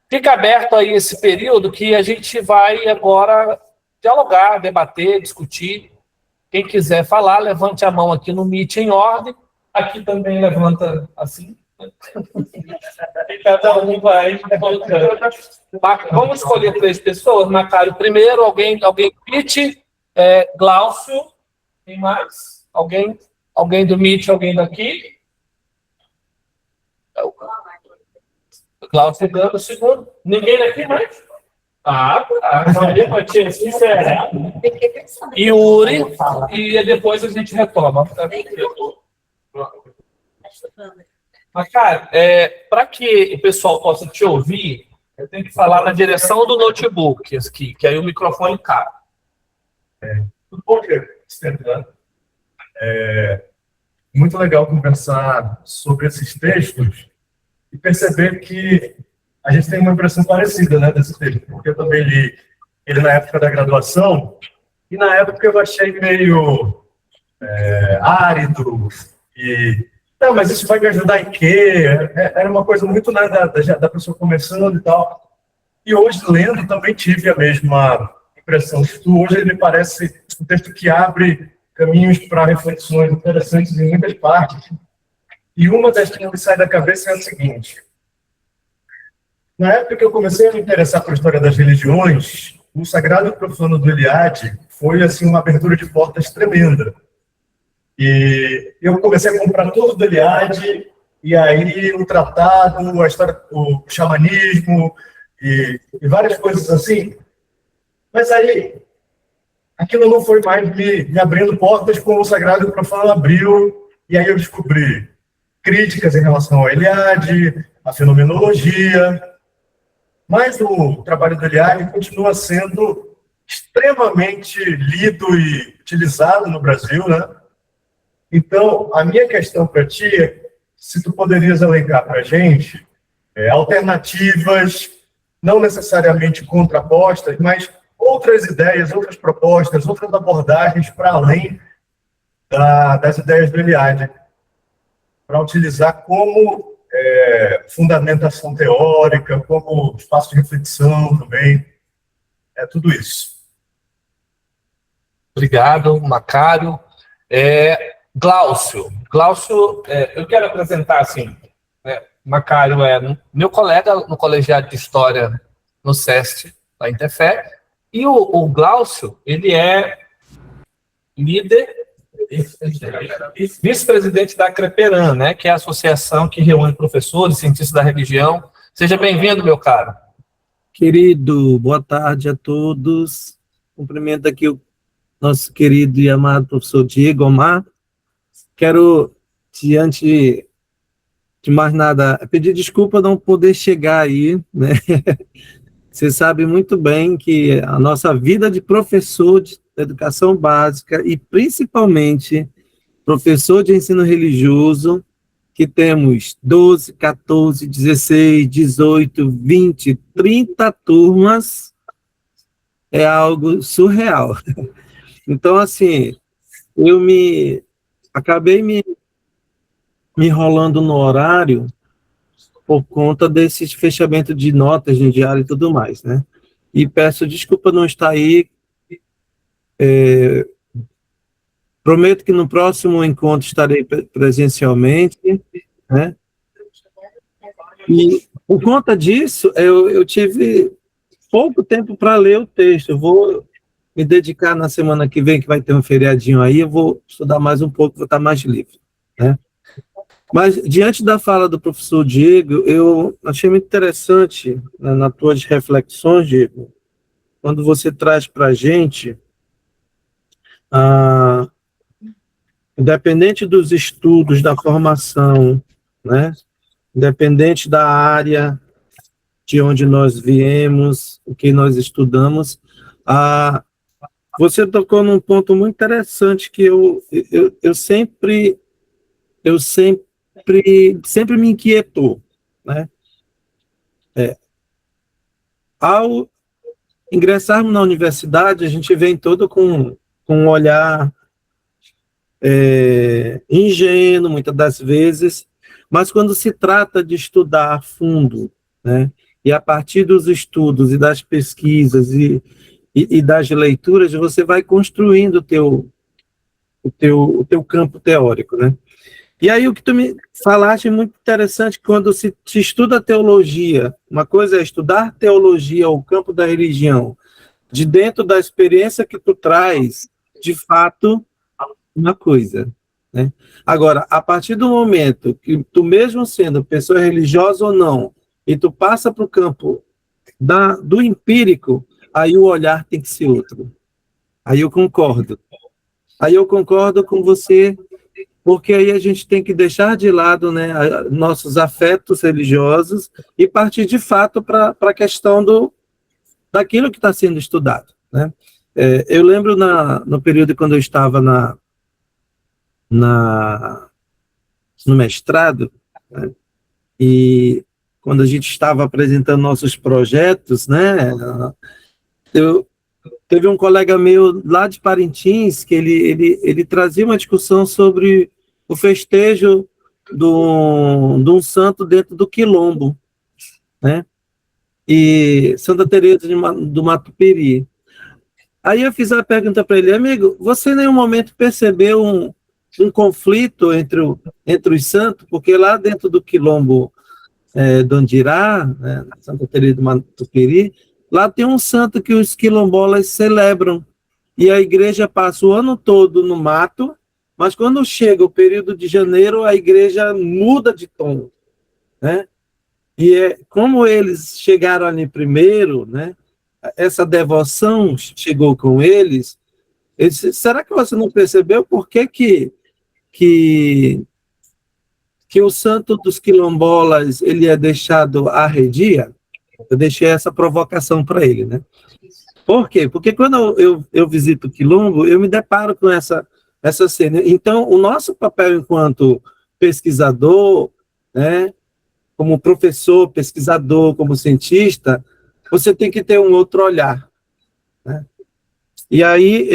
Fica aberto aí esse período que a gente vai agora dialogar, debater, discutir. Quem quiser falar, levante a mão aqui no Meet em ordem. Aqui também levanta assim. Cada um vai colocando. Vamos escolher 3 pessoas. Macário primeiro, alguém Meet, Glaucio, tem mais? Alguém do Meet, alguém daqui? Glaucio dando o segundo. Ninguém daqui mais? Yuri, e depois a gente retoma. Mas, cara, para que o pessoal possa te ouvir, Eu tenho que falar na direção do notebook, que aí o microfone cabe. Tudo bom, Fernando? Muito legal conversar sobre esses textos e perceber que a gente tem uma impressão parecida, né, desse texto, porque eu também li ele na época da graduação, e na época eu achei meio árido, e não, mas isso vai me ajudar em quê? Era uma coisa muito, né, da pessoa começando e tal. E hoje, lendo, também tive a mesma impressão. Hoje ele me parece um texto que abre caminhos para reflexões interessantes em muitas partes. E uma das que me sai da cabeça é a seguinte. Na época que eu comecei a me interessar por história das religiões, o Sagrado e Profano do Eliade foi assim, uma abertura de portas tremenda. E eu comecei a comprar todo do Eliade, e aí o tratado, a história, o xamanismo e várias coisas assim. Mas aí, aquilo não foi mais me abrindo portas como o Sagrado e o Profano abriu, e aí eu descobri críticas em relação ao Eliade, a fenomenologia, mas o trabalho do Eliade continua sendo extremamente lido e utilizado no Brasil, né? Então, a minha questão para ti é se tu poderias elencar para a gente alternativas, não necessariamente contrapostas, mas outras ideias, outras propostas, outras abordagens para além das ideias do Eliade, para utilizar como fundamentação teórica, como espaço de reflexão também. É tudo isso. Obrigado, Macário. Glaucio, eu quero apresentar assim, Macário é meu colega no colegiado de História no SEST, da Interfé, e o Glaucio, ele é líder, vice-presidente da CREPERAN, né, que é a associação que reúne professores, cientistas da região. Seja bem-vindo, meu caro. Querido, boa tarde a todos. Cumprimento aqui o nosso querido e amado professor Diego Omar. Quero, diante de mais nada, pedir desculpa não poder chegar aí, né? Você sabe muito bem que a nossa vida de professor de educação básica e principalmente professor de ensino religioso, que temos 12, 14, 16, 18, 20, 30 turmas, é algo surreal. Então, assim, eu acabei me enrolando no horário por conta desse fechamento de notas de diário e tudo mais, né? E peço desculpa não estar aí. Prometo que no próximo encontro estarei presencialmente, né? E por conta disso, eu tive pouco tempo para ler o texto. Eu vou me dedicar na semana que vem, que vai ter um feriadinho aí, eu vou estudar mais um pouco, vou estar mais livre, né? Mas, diante da fala do professor Diego, eu achei muito interessante, né, nas tuas reflexões, Diego, quando você traz para a gente, independente dos estudos, da formação, né, independente da área de onde nós viemos, o que nós estudamos, você tocou num ponto muito interessante que eu sempre me inquietou, né? Ao ingressarmos na universidade, a gente vem todo com um olhar ingênuo, muitas das vezes, mas quando se trata de estudar a fundo, né? E a partir dos estudos e das pesquisas e das leituras, você vai construindo o teu campo teórico, né? E aí o que tu me falaste é muito interessante, quando se estuda teologia, uma coisa é estudar teologia, o campo da religião, de dentro da experiência que tu traz, de fato, uma coisa, né? Agora, a partir do momento que tu mesmo sendo pessoa religiosa ou não, e tu passa para o campo do empírico, aí o olhar tem que ser outro. Aí eu concordo com você porque aí a gente tem que deixar de lado, né, nossos afetos religiosos e partir de fato para a questão daquilo que está sendo estudado, né? Eu lembro no período quando eu estava no mestrado, né, e quando a gente estava apresentando nossos projetos, né, teve um colega meu lá de Parintins que ele trazia uma discussão sobre o festejo de um santo dentro do Quilombo, né? E Santa Teresa do Matuperi. Aí eu fiz a pergunta para ele: amigo, você em nenhum momento percebeu um conflito entre os santos? Porque lá dentro do Quilombo do Andirá, né, Santa Teresa do Matuperi, lá tem um santo que os quilombolas celebram, e a igreja passa o ano todo no mato, mas quando chega o período de janeiro, a igreja muda de tom, né? E como eles chegaram ali primeiro, né, essa devoção chegou com eles, será que você não percebeu por que o santo dos quilombolas ele é deixado arredia? Eu deixei essa provocação para ele, né? Por quê? Porque quando eu visito o Quilombo, eu me deparo com essa cena. Então, o nosso papel enquanto pesquisador, né, como professor, pesquisador, como cientista, você tem que ter um outro olhar, né? E aí,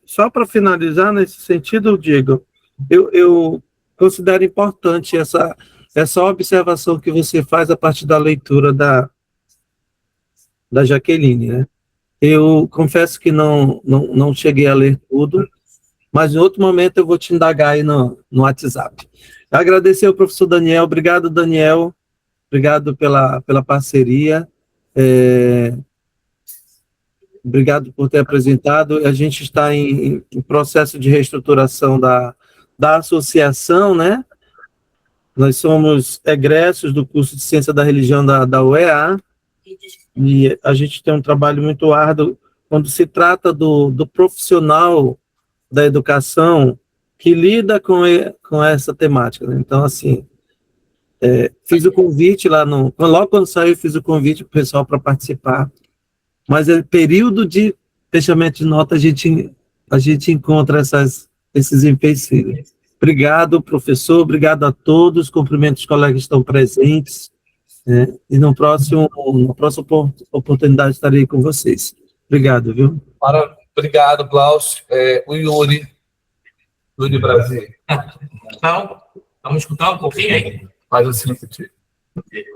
só para finalizar nesse sentido, Diego, eu considero importante essa observação que você faz a partir da leitura da Jaqueline, né? Eu confesso que não cheguei a ler tudo, mas em outro momento eu vou te indagar aí no WhatsApp. Agradecer ao professor Daniel. Obrigado, Daniel. Obrigado pela parceria. Obrigado por ter apresentado. A gente está em processo de reestruturação da associação, né? Nós somos egressos do curso de Ciência da Religião da UEA, e a gente tem um trabalho muito árduo quando se trata do profissional da educação que lida com essa temática, né? Então, assim, fiz o convite lá logo quando saiu, fiz o convite para o pessoal para participar, mas período de fechamento de nota a gente encontra esses empecilhos. Obrigado, professor, obrigado a todos, cumprimento os colegas que estão presentes, né? E na próxima oportunidade estarei com vocês. Obrigado, viu? Obrigado, Glaucio. O Yuri Brasil. Então, vamos escutar um pouquinho aí? Faz assim.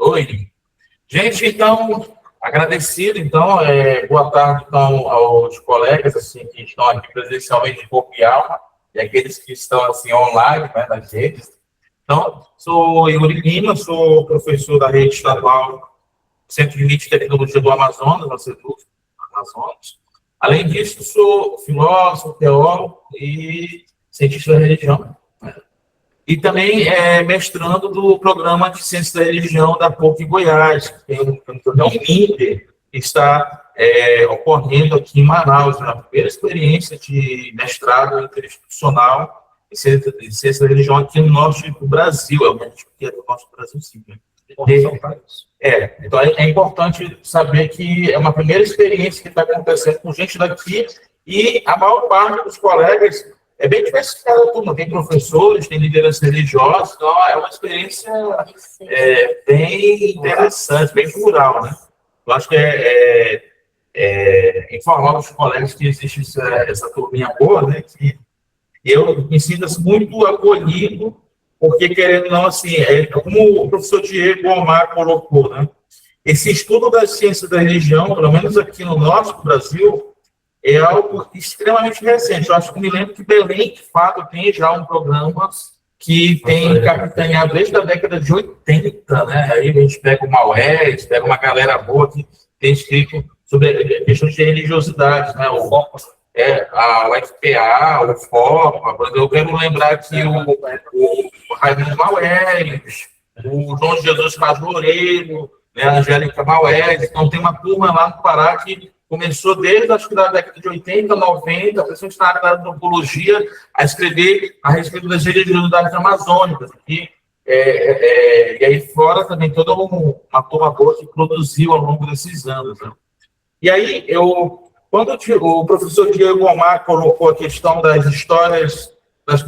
Oi. Gente, então, agradecido, então, boa tarde, então, aos colegas, assim, que estão aqui presencialmente de corpo e alma, e aqueles que estão, assim, online, né, nas redes. Então, sou Yuri Lima, sou professor da rede estadual Centro de Mídia e Tecnologia do Amazonas, no Seduc, Amazonas. Além disso, sou filósofo, teólogo e cientista da religião, né? E também mestrando do programa de Ciência da Religião da PUC Goiás, que tem um INPE que está ocorrendo aqui em Manaus, na primeira experiência de mestrado interinstitucional em Ciência da Religião aqui no norte do Brasil, é do norte do Brasil, sim, né? Então é importante saber que é uma primeira experiência que está acontecendo com gente daqui, e a maior parte dos colegas é bem diversificada, turma. Tem professores, tem lideranças religiosas, então é uma experiência bem interessante, bem plural, né? Eu acho que informar os colegas que existe essa turminha boa, né? Que eu me sinto muito acolhido, porque, querendo ou não, assim, como o professor Diego Omar colocou, né? Esse estudo da ciência da religião, pelo menos aqui no nosso Brasil, é algo extremamente recente. Eu acho que me lembro que Belém, de fato, tem já um programa que tem capitaneado desde a década de 80, né? Aí a gente pega o Maués, pega uma galera boa que tem escrito sobre questões de religiosidade, né? A UFPA, o FOPA, eu quero lembrar que o Raimundo Maués, o João Jesus Paz Loureiro, né, a Angélica Maués, então tem uma turma lá no Pará que começou desde, acho que da década de 80, 90, principalmente na área da antropologia, a escrever a respeito das religiosidades amazônicas. E aí fora também toda uma turma boa que produziu ao longo desses anos. Né? E aí, quando o professor Diego Omar colocou a questão das histórias, das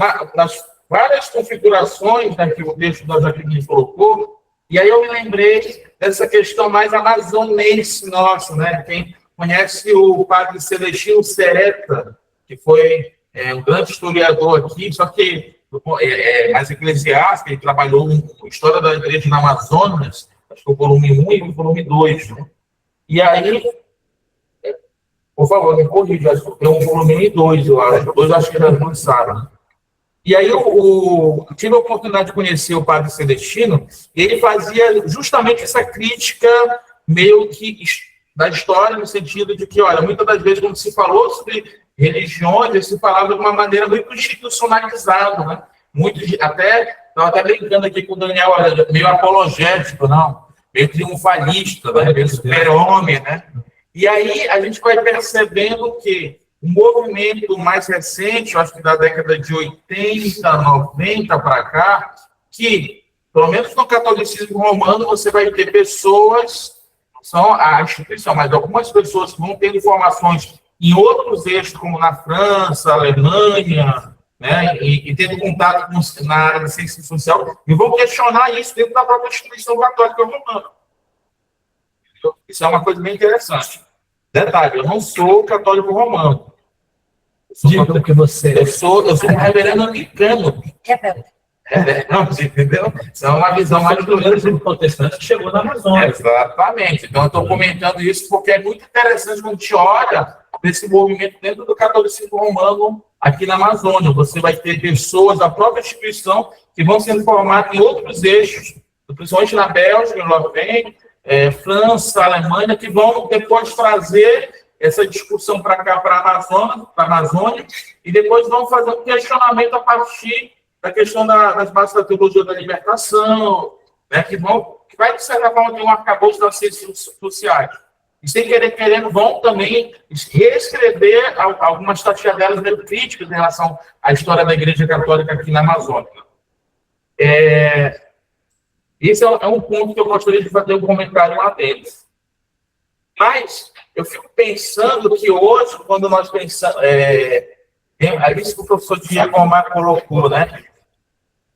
várias configurações, né, que o texto da Jaqueline colocou, e aí eu me lembrei dessa questão mais amazonense nossa, né? Quem conhece o padre Celestino Sereta, que foi um grande historiador aqui, só que mais eclesiástico, ele trabalhou em História da Igreja na Amazonas, acho que o volume 1 e o volume 2. Né? E aí, por favor, me corrija, acho que tem um volume 2, eu acho. 2 acho que já lançaram. E aí eu tive a oportunidade de conhecer o padre Celestino, e ele fazia justamente essa crítica meio que da história, no sentido de que, olha, muitas das vezes, quando se falou sobre religiões, se falava de uma maneira muito institucionalizada, né? Estava até brincando aqui com o Daniel, olha, meio apologético, não, meio triunfalista, né? Meio super-homem, né? E aí a gente vai percebendo que um movimento mais recente, eu acho que da década de 80, 90 para cá, que, pelo menos no catolicismo romano, você vai ter pessoas, são a instituição, mas algumas pessoas que vão ter informações em outros eixos, como na França, Alemanha, né, e tendo contato na área da ciência social, e vão questionar isso dentro da própria instituição católica romana. Isso é uma coisa bem interessante. Detalhe, eu não sou católico romano. Diga que você... Eu sou um reverendo anglicano. Não, entendeu? Isso é uma visão mais do menos protestante que chegou na Amazônia. Exatamente. Então, eu estou comentando isso porque é muito interessante quando a gente olha desse movimento dentro do catolicismo romano aqui na Amazônia. Você vai ter pessoas da própria instituição que vão sendo formadas em outros eixos, principalmente na Bélgica, no Lavem, França, Alemanha, que vão depois trazer essa discussão para cá, para a Amazônia, e depois vão fazer um questionamento a partir da questão das bases da teologia da libertação, né, que vai, de certa forma, ter um arcabouço das ciências sociais. E, sem querendo, vão também reescrever algumas taxadelas meio críticas em relação à história da Igreja Católica aqui na Amazônia. Esse é um ponto que eu gostaria de fazer um comentário lá deles. Mas eu fico pensando que hoje, quando nós pensamos... é isso que o professor Diego Omar colocou, né?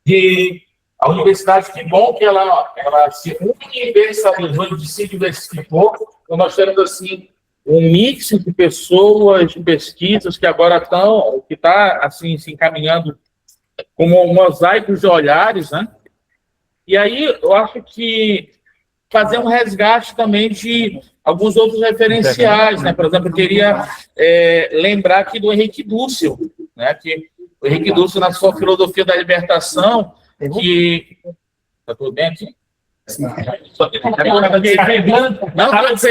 Que a universidade, que bom que ela se universalizou, se diversificou, então nós temos, assim, um mix de pessoas, de pesquisas que agora está, assim, se encaminhando como mosaicos de olhares, né? E aí, eu acho que fazer um resgate também de alguns outros referenciais, né? Por exemplo, eu queria lembrar aqui do Henrique Dussel, né? Que o Henrique Dussel, na sua filosofia da libertação, que... Está tudo bem aqui?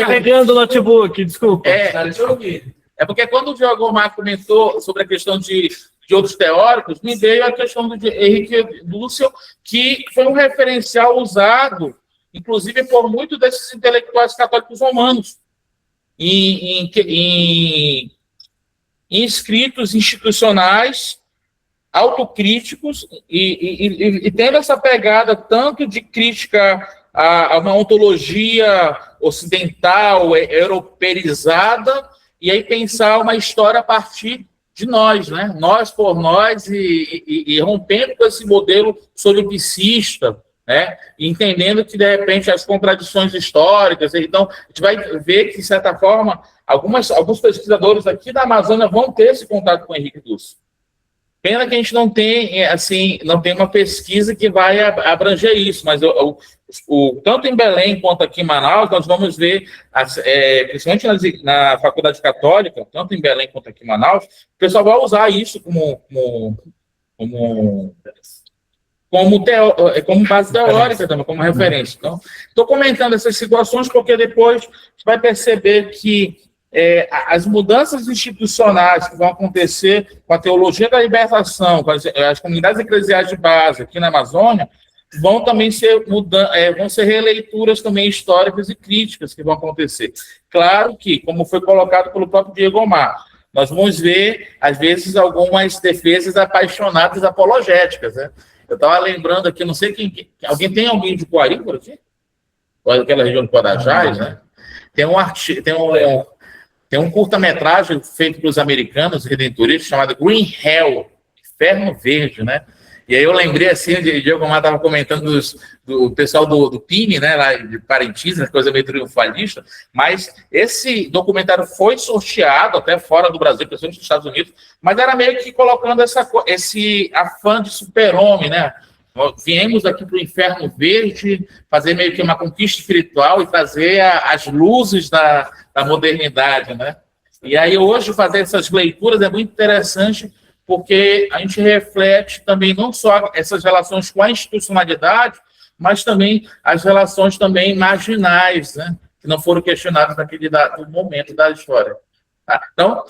Pegando o notebook, desculpa. É porque quando o Diogo Omar comentou sobre a questão de outros teóricos, me veio a questão do Henrique Dussel, que foi um referencial usado, inclusive por muitos desses intelectuais católicos romanos, em escritos institucionais, autocríticos, e tendo essa pegada tanto de crítica a uma ontologia ocidental, europeizada, e aí pensar uma história a partir de nós, né? Nós por nós, e rompendo com esse modelo solipsista, né? E entendendo que, de repente, as contradições históricas, então, a gente vai ver que, de certa forma, alguns pesquisadores aqui da Amazônia vão ter esse contato com o Henrique Dussel. Pena que a gente não tem, assim, não tem uma pesquisa que vai abranger isso, mas tanto em Belém quanto aqui em Manaus, nós vamos ver, principalmente na Faculdade Católica, tanto em Belém quanto aqui em Manaus, o pessoal vai usar isso como base teórica também, como referência. Então, estou comentando essas situações porque depois você vai perceber que as mudanças institucionais que vão acontecer com a teologia da libertação, com as comunidades eclesiais de base aqui na Amazônia, vão também ser vão ser releituras também históricas e críticas que vão acontecer. Claro que, como foi colocado pelo próprio Diego Omar, nós vamos ver, às vezes, algumas defesas apaixonadas apologéticas, né? Eu estava lembrando aqui, não sei quem... Alguém de Coari por aqui? Aquela região do Guadajás, né? Tem um curta-metragem feito pelos americanos, redentoristas, chamado Green Hell, Inferno Verde, né? E aí eu lembrei, assim, de Diego Omar estava comentando do pessoal do Pini, né, lá de Parintins, coisa meio triunfalista, mas esse documentário foi sorteado até fora do Brasil, principalmente nos Estados Unidos, mas era meio que colocando esse afã de super-homem, né? Viemos aqui para o Inferno Verde, fazer meio que uma conquista espiritual e trazer as luzes da modernidade, né? E aí hoje fazer essas leituras é muito interessante, porque a gente reflete também não só essas relações com a institucionalidade, mas também as relações também marginais, né, que não foram questionadas naquele momento da história. Tá? Então,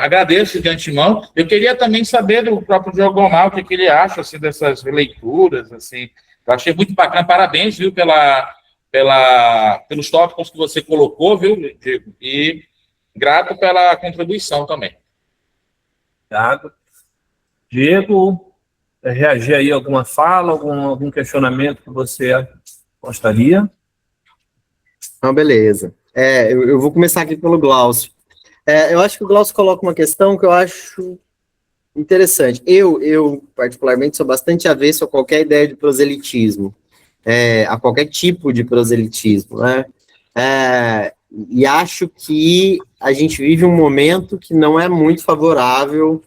agradeço de antemão. Eu queria também saber do próprio Diego Omar o que ele acha assim, dessas leituras. Assim. Eu achei muito bacana. Parabéns, viu, pelos tópicos que você colocou, viu, Diego? E grato pela contribuição também. Obrigado. Diego, reagir aí a alguma fala, algum questionamento que você gostaria? Então, beleza. Eu vou começar aqui pelo Glaucio. Eu acho que o Glaucio coloca uma questão que eu acho interessante. Eu particularmente, sou bastante avesso a qualquer ideia de proselitismo, a qualquer tipo de proselitismo, né? E acho que a gente vive um momento que não é muito favorável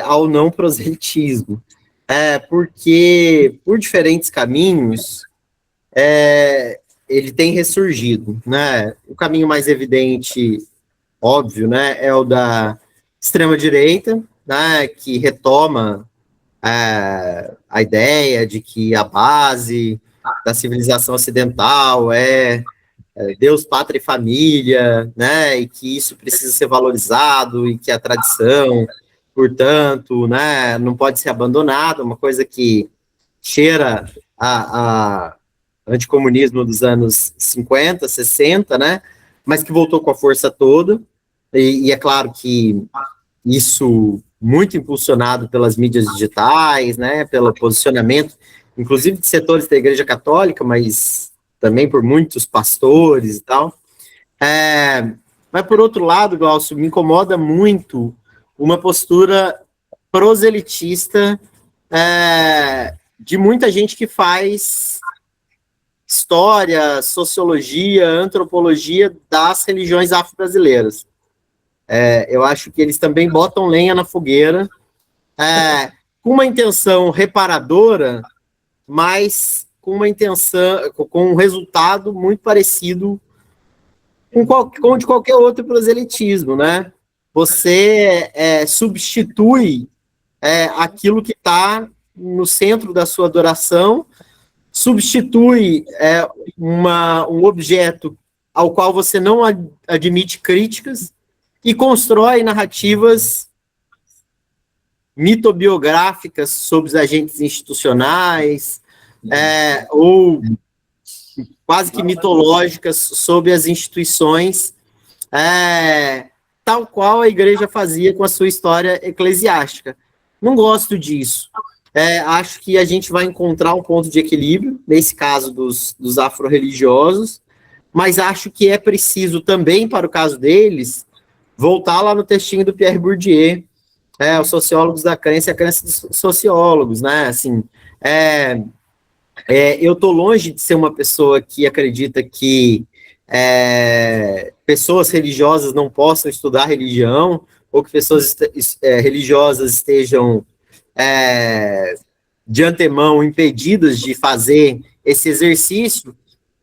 ao não proselitismo, porque por diferentes caminhos ele tem ressurgido, né? O caminho mais evidente, óbvio, né, é o da extrema-direita, né, que retoma a ideia de que a base da civilização ocidental é Deus, pátria e família, né, e que isso precisa ser valorizado e que a tradição, portanto, né, não pode ser abandonada, uma coisa que cheira a anticomunismo dos anos 50, 60, né, mas que voltou com a força toda, e é claro que isso muito impulsionado pelas mídias digitais, né, pelo posicionamento, inclusive de setores da Igreja Católica, mas também por muitos pastores e tal. Mas, por outro lado, Glaucio, me incomoda muito uma postura proselitista de muita gente que faz história, sociologia, antropologia das religiões afro-brasileiras. Eu acho que eles também botam lenha na fogueira, com uma intenção reparadora, mas com uma intenção, com um resultado muito parecido com o de qualquer outro proselitismo, né? Você substitui aquilo que está no centro da sua adoração, substitui um objeto ao qual você não admite críticas e constrói narrativas mitobiográficas sobre os agentes institucionais, ou quase que mitológicas sobre as instituições, tal qual a igreja fazia com a sua história eclesiástica. Não gosto disso. Acho que a gente vai encontrar um ponto de equilíbrio, nesse caso dos afro-religiosos, mas acho que é preciso também, para o caso deles, voltar lá no textinho do Pierre Bourdieu, os sociólogos da crença e a crença dos sociólogos, né? Assim, eu estou longe de ser uma pessoa que acredita que pessoas religiosas não possam estudar religião, ou que pessoas religiosas estejam de antemão impedidas de fazer esse exercício,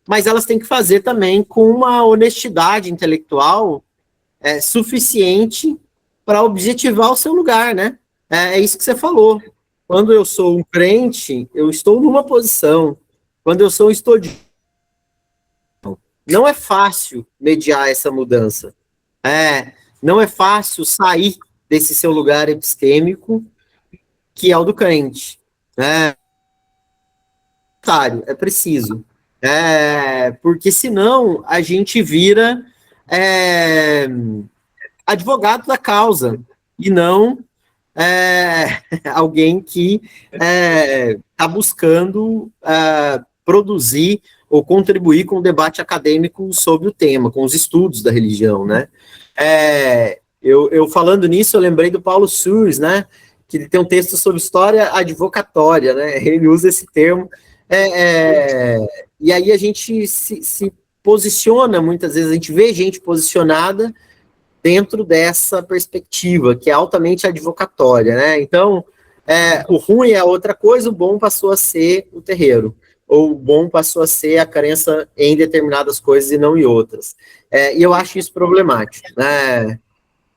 mas elas têm que fazer também com uma honestidade intelectual suficiente para objetivar o seu lugar, né? É isso que você falou. Quando eu sou um crente, eu estou numa posição. Quando eu sou um estudante, não é fácil mediar essa mudança. Não é fácil sair desse seu lugar epistêmico, que é o do crente. é preciso. Porque senão a gente vira advogado da causa e não alguém que está buscando produzir ou contribuir com o debate acadêmico sobre o tema, com os estudos da religião, né? Eu falando nisso, eu lembrei do Paulo Sues, né? Que ele tem um texto sobre história advocatória, né? Ele usa esse termo. E aí a gente se posiciona, muitas vezes a gente vê gente posicionada dentro dessa perspectiva, que é altamente advocatória, né? Então, o ruim é outra coisa, o bom passou a ser o terreiro, ou o bom passou a ser a crença em determinadas coisas e não em outras. E eu acho isso problemático, né?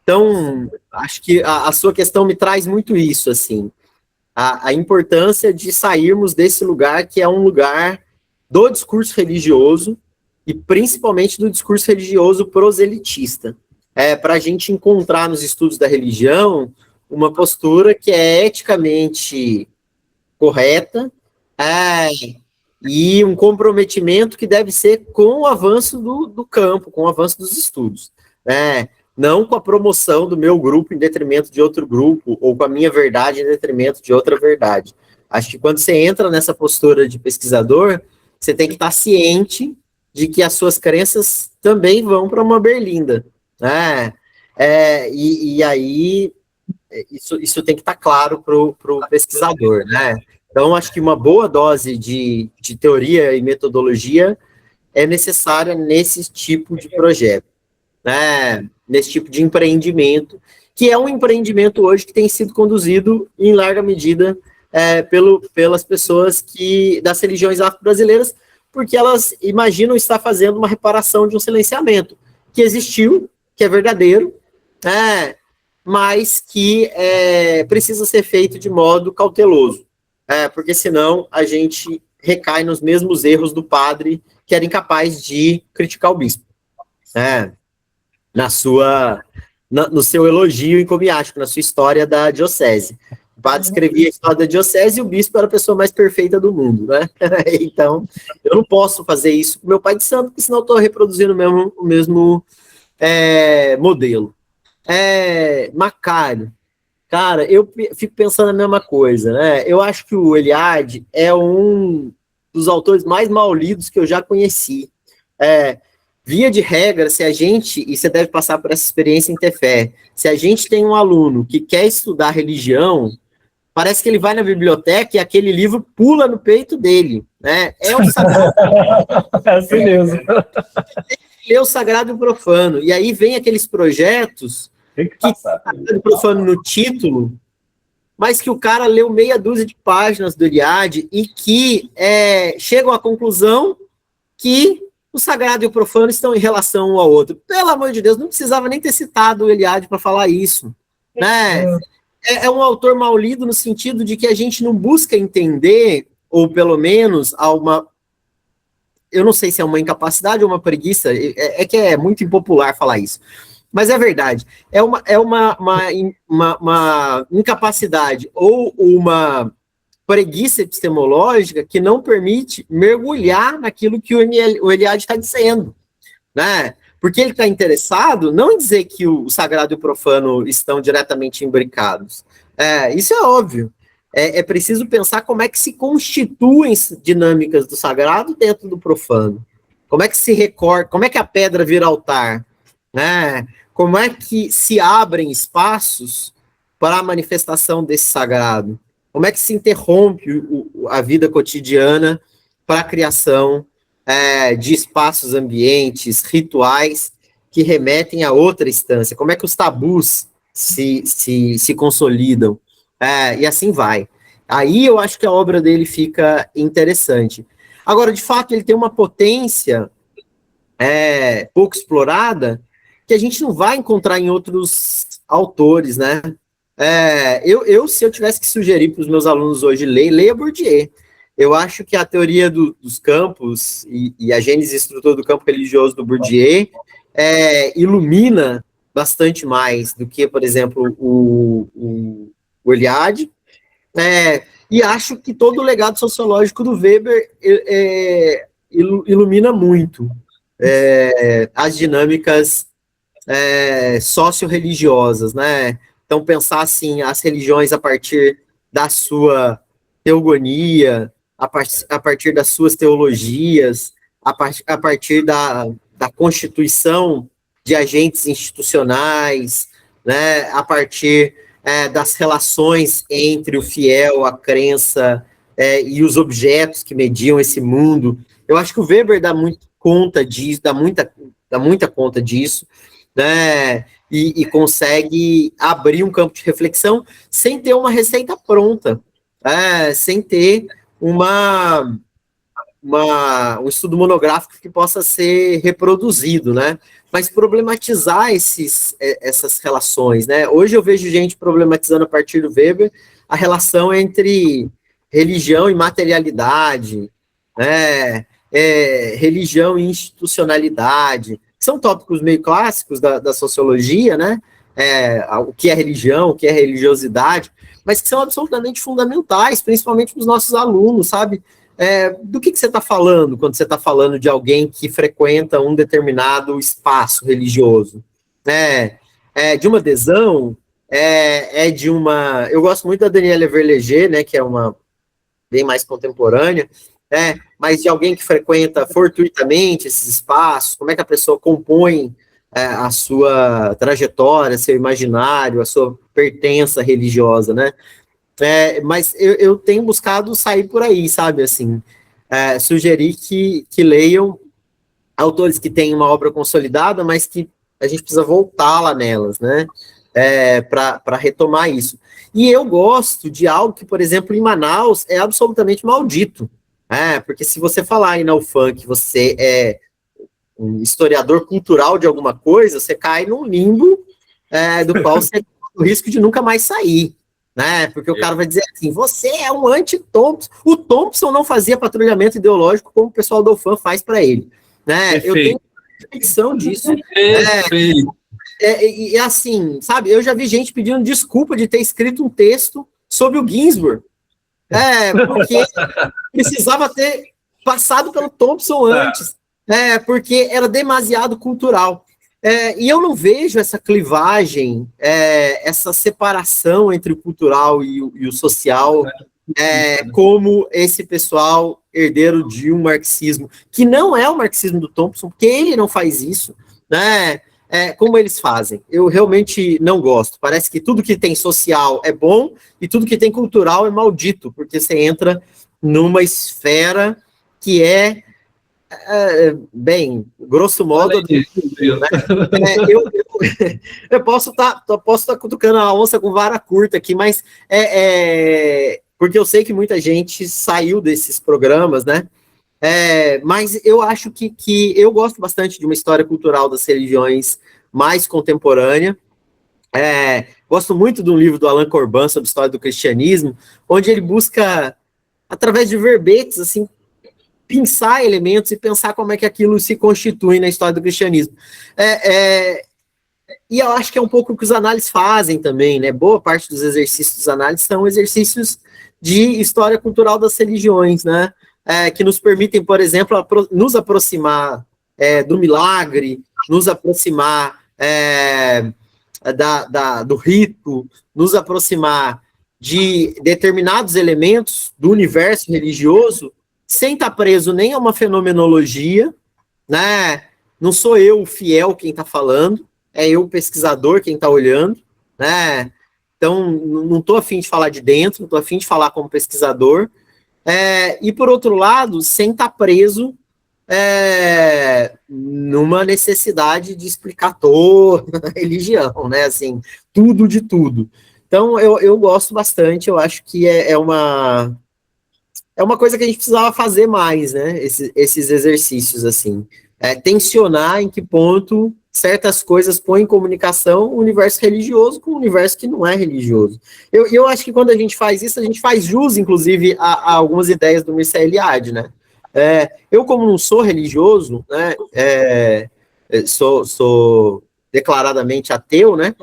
Então, acho que a sua questão me traz muito isso, assim, a importância de sairmos desse lugar que é um lugar do discurso religioso, e principalmente do discurso religioso proselitista, para a gente encontrar nos estudos da religião uma postura que é eticamente correta, e um comprometimento que deve ser com o avanço do campo, com o avanço dos estudos, não com a promoção do meu grupo em detrimento de outro grupo, ou com a minha verdade em detrimento de outra verdade. Acho que quando você entra nessa postura de pesquisador, você tem que estar ciente de que as suas crenças também vão para uma berlinda, né? E aí, isso tem que estar claro para o pesquisador, né? Então, acho que uma boa dose de teoria e metodologia é necessária nesse tipo de projeto, né? Nesse tipo de empreendimento, que é um empreendimento hoje que tem sido conduzido, em larga medida, pelas pessoas das religiões afro-brasileiras, porque elas imaginam estar fazendo uma reparação de um silenciamento que existiu, que é verdadeiro, mas que precisa ser feito de modo cauteloso, porque senão a gente recai nos mesmos erros do padre que era incapaz de criticar o bispo, no seu elogio encomiástico, na sua história da diocese. O padre escrevia a história da diocese e o bispo era a pessoa mais perfeita do mundo, né? Então, eu não posso fazer isso com meu pai de santo, porque senão eu estou reproduzindo o mesmo modelo. Macário, cara, eu fico pensando a mesma coisa, né? Eu acho que o Eliade é um dos autores mais mal lidos que eu já conheci. Via de regra, se a gente, e você deve passar por essa experiência em ter fé, se a gente tem um aluno que quer estudar religião, parece que ele vai na biblioteca e aquele livro pula no peito dele, né? É o sagrado. É assim mesmo. Lê o sagrado e o profano. E aí vem aqueles projetos Tem que passar. sagrado e profano no título, mas que o cara leu meia dúzia de páginas do Eliade e que chegam à conclusão que o sagrado e o profano estão em relação um ao outro. Pelo amor de Deus, não precisava nem ter citado o Eliade para falar isso, né? É um autor mal lido no sentido de que a gente não busca entender, ou pelo menos eu não sei se é uma incapacidade ou uma preguiça, que é muito impopular falar isso, mas é verdade, é uma incapacidade ou uma preguiça epistemológica que não permite mergulhar naquilo que o Eliade está dizendo, né? Porque ele está interessado não em dizer que o sagrado e o profano estão diretamente imbricados. Isso é óbvio. É preciso pensar como é que se constituem dinâmicas do sagrado dentro do profano. Como é que se recorta, como é que a pedra vira altar, né? Como é que se abrem espaços para a manifestação desse sagrado? Como é que se interrompe a vida cotidiana para a criação de espaços, ambientes, rituais que remetem a outra instância? Como é que os tabus se consolidam? E assim vai. Aí eu acho que a obra dele fica interessante. Agora, de fato, ele tem uma potência pouco explorada que a gente não vai encontrar em outros autores, né? Se eu tivesse que sugerir para os meus alunos hoje leia Bourdieu. Eu acho que a teoria dos campos e a gênese estrutura do campo religioso do Bourdieu ilumina bastante mais do que, por exemplo, o Eliade. E acho que todo o legado sociológico do Weber ilumina muito as dinâmicas socio-religiosas, né? Então, pensar assim, as religiões a partir da sua teogonia, a partir das suas teologias, a partir da constituição de agentes institucionais, né? A partir das relações entre o fiel, a crença e os objetos que mediam esse mundo. Eu acho que o Weber dá muito conta disso, dá muita conta disso, né? E consegue abrir um campo de reflexão sem ter uma receita pronta, sem ter um estudo monográfico que possa ser reproduzido, né? Mas problematizar essas relações, né? Hoje eu vejo gente problematizando a partir do Weber a relação entre religião e materialidade, né? Religião e institucionalidade. São tópicos meio clássicos da sociologia, né? O que é religião, o que é religiosidade, mas que são absolutamente fundamentais, principalmente para os nossos alunos, sabe? Do que você está falando quando você está falando de alguém que frequenta um determinado espaço religioso? De uma adesão? De uma... Eu gosto muito da Daniela Verleger, né, que é uma bem mais contemporânea, mas de alguém que frequenta fortuitamente esses espaços, como é que a pessoa compõe a sua trajetória, seu imaginário, a sua pertença religiosa, né? Mas eu tenho buscado sair por aí, sabe, assim, sugerir que leiam autores que têm uma obra consolidada, mas que a gente precisa voltá-la nelas, né, para retomar isso. E eu gosto de algo que, por exemplo, em Manaus é absolutamente maldito, porque se você falar aí na UFAM que você é um historiador cultural de alguma coisa, você cai num limbo do qual você tem o risco de nunca mais sair, né? Porque o cara vai dizer assim, você é um anti-Thompson. O Thompson não fazia patrulhamento ideológico como o pessoal da UFAM faz para ele, né? Eu tenho reflexão disso. E assim, sabe, eu já vi gente pedindo desculpa de ter escrito um texto sobre o Ginsburg, porque precisava ter passado pelo Thompson antes, porque era demasiado cultural. E eu não vejo essa clivagem, essa separação entre o cultural e o social, como esse pessoal herdeiro de um marxismo, que não é o marxismo do Thompson, porque ele não faz isso, né? Como eles fazem. Eu realmente não gosto. Parece que tudo que tem social é bom e tudo que tem cultural é maldito, porque você entra numa esfera que bem, grosso modo, né? Eu posso estar cutucando a onça com vara curta aqui, mas porque eu sei que muita gente saiu desses programas, né? Mas eu acho que eu gosto bastante de uma história cultural das religiões mais contemporânea. Gosto muito de um livro do Alain Corban sobre a história do cristianismo, onde ele busca, através de verbetes, assim, pensar elementos e pensar como é que aquilo se constitui na história do cristianismo. E eu acho que é um pouco o que os análises fazem também, né? Boa parte dos exercícios dos análises são exercícios de história cultural das religiões, né? Que nos permitem, por exemplo, nos aproximar do milagre, nos aproximar do rito, nos aproximar de determinados elementos do universo religioso, sem estar preso nem a uma fenomenologia, né? Não sou eu, o fiel, quem está falando, é eu, o pesquisador, quem está olhando, né? Então, não estou afim de falar de dentro, não estou afim de falar como pesquisador, e, por outro lado, sem estar preso numa necessidade de explicar toda a religião, né? Assim, tudo de tudo. Então, eu gosto bastante, eu acho que é uma coisa que a gente precisava fazer mais, né? Esses exercícios, assim. Tensionar em que ponto certas coisas põem em comunicação o universo religioso com o universo que não é religioso. Eu acho que quando a gente faz isso, a gente faz jus, inclusive, a algumas ideias do Mircea Eliade, né? Eu, como não sou religioso, né? Sou declaradamente ateu, né?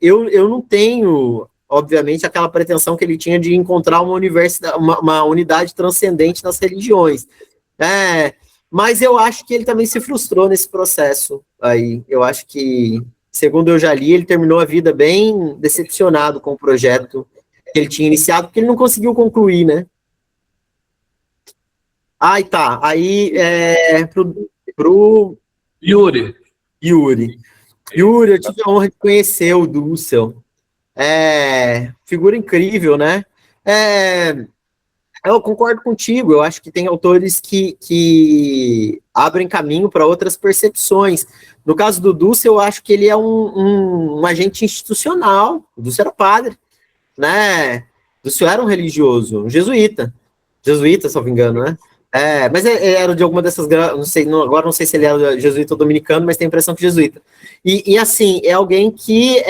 Eu não tenho obviamente, aquela pretensão que ele tinha de encontrar uma universidade, uma unidade transcendente nas religiões. Mas eu acho que ele também se frustrou nesse processo aí. Eu acho que, segundo eu já li, ele terminou a vida bem decepcionado com o projeto que ele tinha iniciado, porque ele não conseguiu concluir, né? Tá. Aí, pro Yuri. Yuri, eu tive a honra de conhecer o Dussel. Figura incrível, né? Eu concordo contigo, eu acho que tem autores que abrem caminho para outras percepções. No caso do Dussel, eu acho que ele é um agente institucional. O Dussel era padre, né? O Dussel era um religioso, um jesuíta, se eu não me engano, né? Mas ele era de alguma dessas, não sei, agora não sei se ele era jesuíta ou dominicano, mas tem a impressão que jesuíta. E assim, é alguém que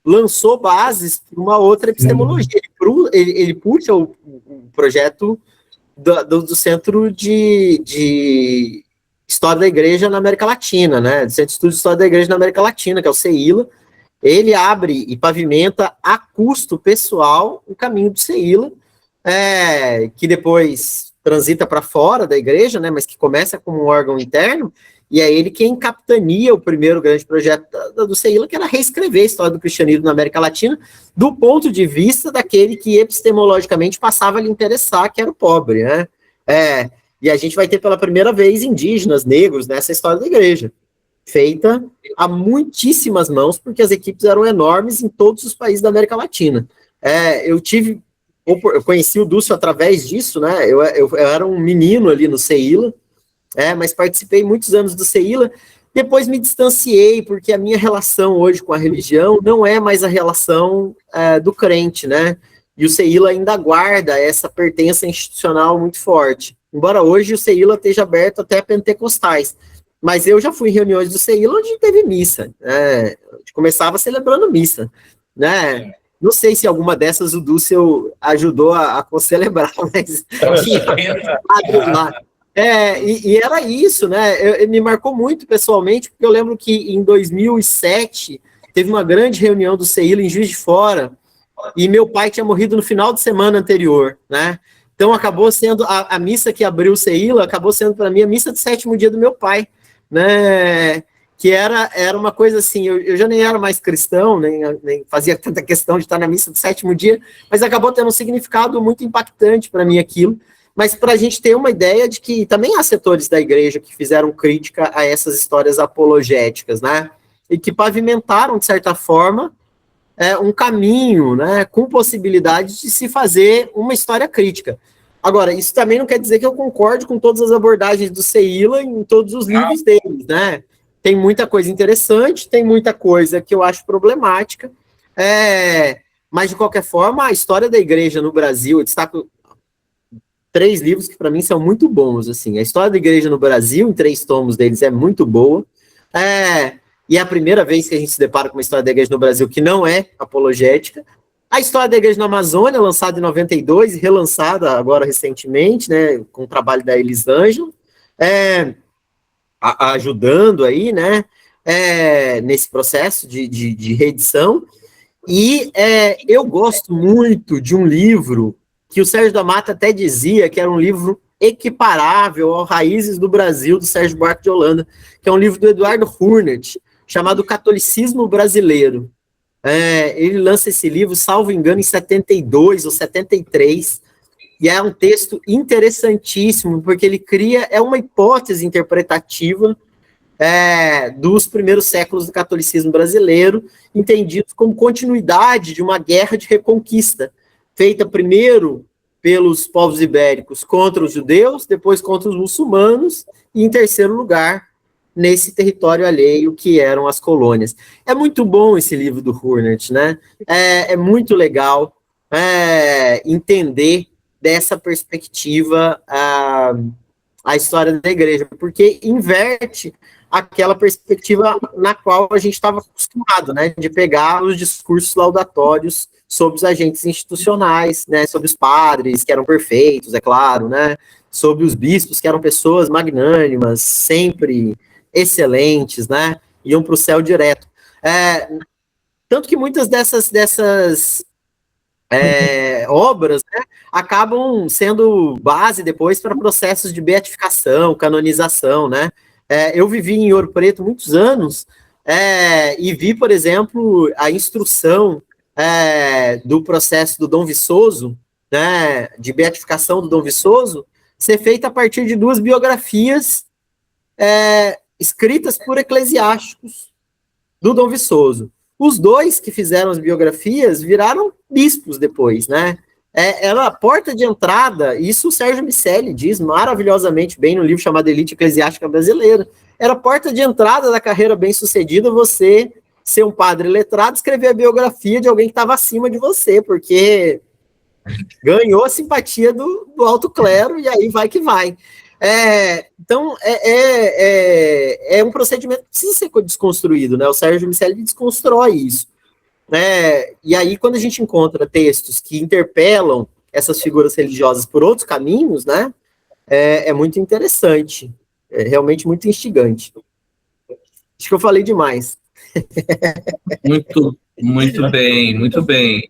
lançou bases para uma outra epistemologia. Ele puxa o projeto do Centro de História da Igreja na América Latina, né? Do Centro de Estudos de História da Igreja na América Latina, que é o CEILA. Ele abre e pavimenta a custo pessoal o caminho do CEILA, que depois transita para fora da igreja, né, mas que começa como um órgão interno, e é ele quem capitania o primeiro grande projeto do CEILA, que era reescrever a história do cristianismo na América Latina, do ponto de vista daquele que epistemologicamente passava a lhe interessar, que era o pobre, né? E a gente vai ter pela primeira vez indígenas, negros, nessa história da igreja, feita a muitíssimas mãos, porque as equipes eram enormes em todos os países da América Latina. Eu conheci o Dussel através disso, né? Eu era um menino ali no CEILA, mas participei muitos anos do CEILA, depois me distanciei, porque a minha relação hoje com a religião não é mais a relação do crente, né? E o CEILA ainda guarda essa pertença institucional muito forte. Embora hoje o CEILA esteja aberto até a pentecostais. Mas eu já fui em reuniões do CEILA onde teve missa. A gente começava celebrando missa, né? Não sei se alguma dessas o Dussel ajudou a celebrar, mas... E era isso, né? Me marcou muito pessoalmente, porque eu lembro que em 2007 teve uma grande reunião do CEILA em Juiz de Fora, e meu pai tinha morrido no final de semana anterior, né? Então acabou sendo a missa que abriu o CEILA, acabou sendo para mim a missa do 7º dia do meu pai, né? Que era uma coisa assim, eu já nem era mais cristão, nem fazia tanta questão de estar na missa do 7º dia, mas acabou tendo um significado muito impactante para mim aquilo. Mas para a gente ter uma ideia de que também há setores da igreja que fizeram crítica a essas histórias apologéticas, né? E que pavimentaram, de certa forma, um caminho, né, com possibilidade de se fazer uma história crítica. Agora, isso também não quer dizer que eu concorde com todas as abordagens do CEILA em todos os livros deles, né? Tem muita coisa interessante, tem muita coisa que eu acho problemática, mas, de qualquer forma, a história da igreja no Brasil, eu destaco 3 livros que, para mim, são muito bons, assim. A história da igreja no Brasil, em 3 tomos deles, é muito boa, e é a primeira vez que a gente se depara com uma história da igreja no Brasil que não é apologética. A história da igreja na Amazônia, lançada em 92 e relançada agora recentemente, né, com o trabalho da Elisângela, ajudando aí, né, nesse processo de reedição. E eu gosto muito de um livro que o Sérgio da Mata até dizia que era um livro equiparável ao Raízes do Brasil, do Sérgio Buarque de Holanda, que é um livro do Eduardo Hurnert, chamado Catolicismo Brasileiro. Ele lança esse livro, salvo engano, em 72 ou 73, e é um texto interessantíssimo, porque ele cria uma hipótese interpretativa dos primeiros séculos do catolicismo brasileiro, entendidos como continuidade de uma guerra de reconquista, feita primeiro pelos povos ibéricos contra os judeus, depois contra os muçulmanos, e em terceiro lugar, nesse território alheio que eram as colônias. É muito bom esse livro do Hurnert, né? É muito legal entender dessa perspectiva a história da igreja, porque inverte aquela perspectiva na qual a gente estava acostumado, né? De pegar os discursos laudatórios sobre os agentes institucionais, né? Sobre os padres, que eram perfeitos, é claro, né? Sobre os bispos, que eram pessoas magnânimas, sempre excelentes, né? Iam para o céu direto. Tanto que muitas dessas obras, né, acabam sendo base depois para processos de beatificação, canonização, né? Eu vivi em Ouro Preto muitos anos e vi, por exemplo, a instrução do processo do Dom Viçoso, né, de beatificação do Dom Viçoso, ser feita a partir de 2 biografias escritas por eclesiásticos do Dom Viçoso. Os 2 que fizeram as biografias viraram bispos depois, né? Era a porta de entrada, isso o Sérgio Miceli diz maravilhosamente bem no livro chamado Elite Eclesiástica Brasileira. Era a porta de entrada da carreira bem-sucedida você ser um padre letrado, escrever a biografia de alguém que estava acima de você, porque ganhou a simpatia do alto clero e aí vai que vai. Então, é um procedimento que precisa ser desconstruído, né? O Sérgio Miceli desconstrói isso. E aí, quando a gente encontra textos que interpelam essas figuras religiosas por outros caminhos, né? É muito interessante. É realmente muito instigante. Acho que eu falei demais. Muito bem, muito bem.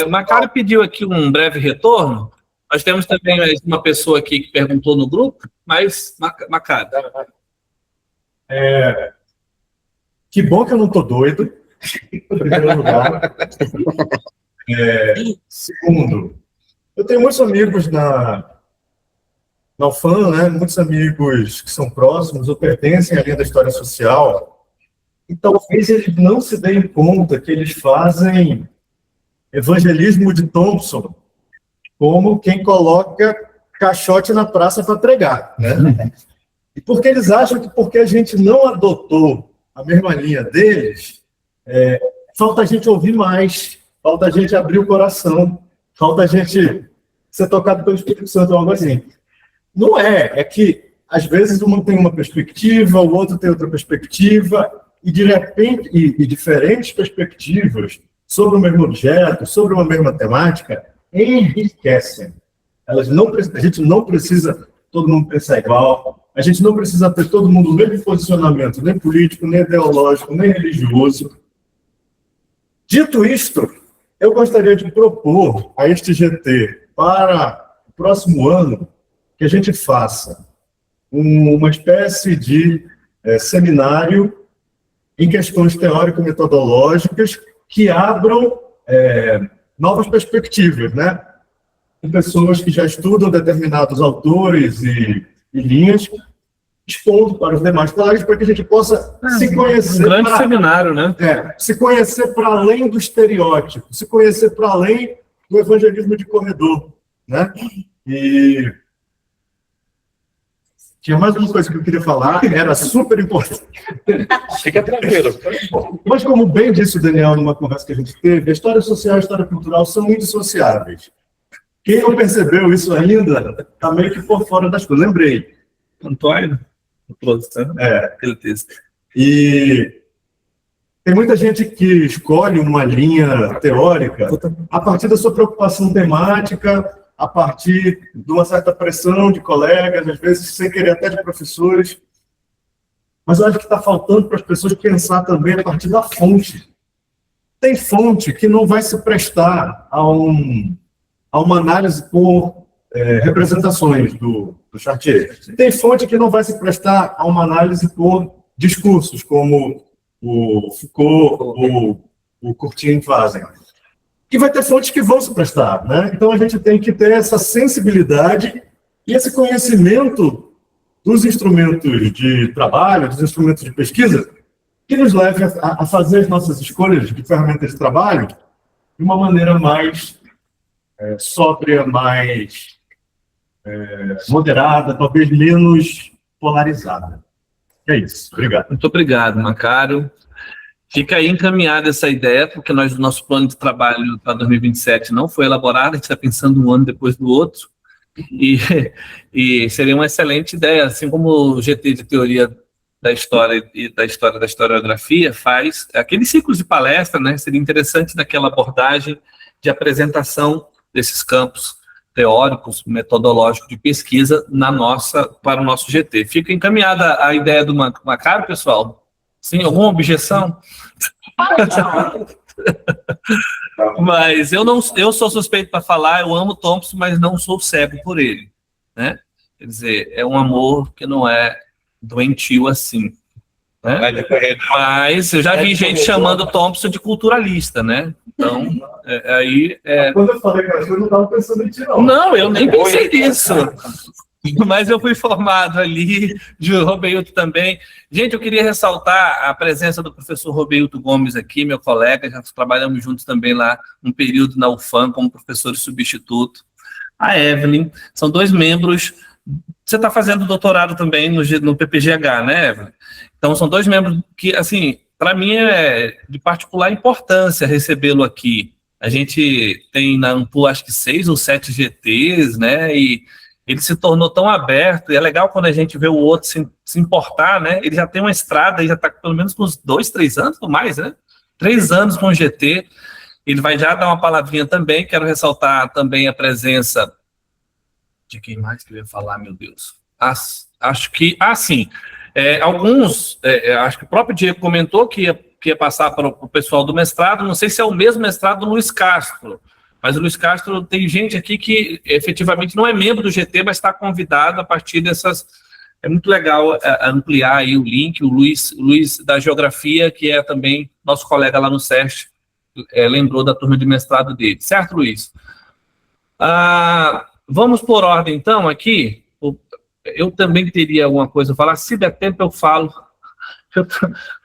O Macário pediu aqui um breve retorno. Nós temos também mais uma pessoa aqui que perguntou no grupo, mas, Macário. Que bom que eu não estou doido, em primeiro lugar. Segundo, eu tenho muitos amigos na UFAM, né? Muitos amigos que são próximos ou pertencem à linha da história social, e talvez eles não se deem conta que eles fazem evangelismo de Thompson, como quem coloca caixote na praça para pregar, né? E porque eles acham que porque a gente não adotou a mesma linha deles, falta a gente ouvir mais, falta a gente abrir o coração, falta a gente ser tocado pelo Espírito Santo ou algo assim. Não é que às vezes um tem uma perspectiva, o outro tem outra perspectiva, e de repente, e diferentes perspectivas sobre o mesmo objeto, sobre uma mesma temática, enriquecem. A gente não precisa todo mundo pensar igual, a gente não precisa ter todo mundo o mesmo posicionamento, nem político, nem ideológico, nem religioso. Dito isto, eu gostaria de propor a este GT para o próximo ano que a gente faça uma espécie de seminário em questões teórico-metodológicas que abram novas perspectivas, né? Com pessoas que já estudam determinados autores e linhas, expondo para os demais colegas, para que a gente possa se conhecer. Um grande seminário, né? Se conhecer para além do estereótipo, se conhecer para além do evangelismo de corredor, né? E tinha mais uma coisa que eu queria falar, era super importante. Fica tranquilo. Mas como bem disse o Daniel numa conversa que a gente teve, a história social e a história cultural são indissociáveis. Quem não percebeu isso ainda, está meio que por fora das coisas. Lembrei. Antônio? Aquele texto. E tem muita gente que escolhe uma linha teórica a partir da sua preocupação temática, a partir de uma certa pressão de colegas, às vezes sem querer até de professores. Mas eu acho que está faltando para as pessoas pensar também a partir da fonte. Tem fonte que não vai se prestar a uma análise por representações do Chartier. Tem fonte que não vai se prestar a uma análise por discursos, como o Foucault ou o Courtine fazem. Que vai ter fontes que vão se prestar, né? Então a gente tem que ter essa sensibilidade e esse conhecimento dos instrumentos de trabalho, dos instrumentos de pesquisa, que nos leve a fazer as nossas escolhas de ferramentas de trabalho de uma maneira mais sóbria, mais moderada, talvez menos polarizada. É isso. Obrigado. Muito obrigado, Macário. Fica aí encaminhada essa ideia, porque o nosso plano de trabalho para 2027 não foi elaborado, a gente está pensando um ano depois do outro, e seria uma excelente ideia, assim como o GT de Teoria da História e da Historiografia faz aqueles ciclos de palestra, né? Seria interessante naquela abordagem de apresentação desses campos teóricos, metodológicos de pesquisa para o nosso GT. Fica encaminhada a ideia do Macário, pessoal? Sim, alguma objeção? Mas eu sou suspeito para falar, eu amo Thompson, mas não sou cego por ele, né? Quer dizer, é um amor que não é doentio assim, né? Mas eu já vi gente chamando Thompson de culturalista, né? Então, Quando eu falei que eu não estava pensando em ti, não. Não, eu nem pensei nisso. Mas eu fui formado ali, de Robeilto também. Gente, eu queria ressaltar a presença do professor Robeilto Gomes aqui, meu colega, já trabalhamos juntos também lá um período na UFAM como professor substituto. A Evelyn, são 2 membros. Você está fazendo doutorado também no PPGH, né, Evelyn? Então, são 2 membros que, assim, para mim é de particular importância recebê-lo aqui. A gente tem na Ampul, acho que 6 ou 7 GTs, né, e ele se tornou tão aberto, e é legal quando a gente vê o outro se importar, né? Ele já tem uma estrada, ele já está pelo menos com uns 2, 3 anos, ou mais, né? 3 anos com o GT. Ele vai já dar uma palavrinha também. Quero ressaltar também a presença de quem mais que eu ia falar, meu Deus. Acho que, sim. Acho que o próprio Diego comentou que ia passar para o pessoal do mestrado. Não sei se é o mesmo mestrado do Luiz Castro. Mas o Luiz Castro, tem gente aqui que efetivamente não é membro do GT, mas está convidado a partir dessas... É muito legal ampliar aí o link. O Luiz da Geografia, que é também nosso colega lá no SESC, lembrou da turma de mestrado dele. Certo, Luiz? Vamos por ordem, então, aqui. Eu também teria alguma coisa a falar. Se der tempo, eu falo.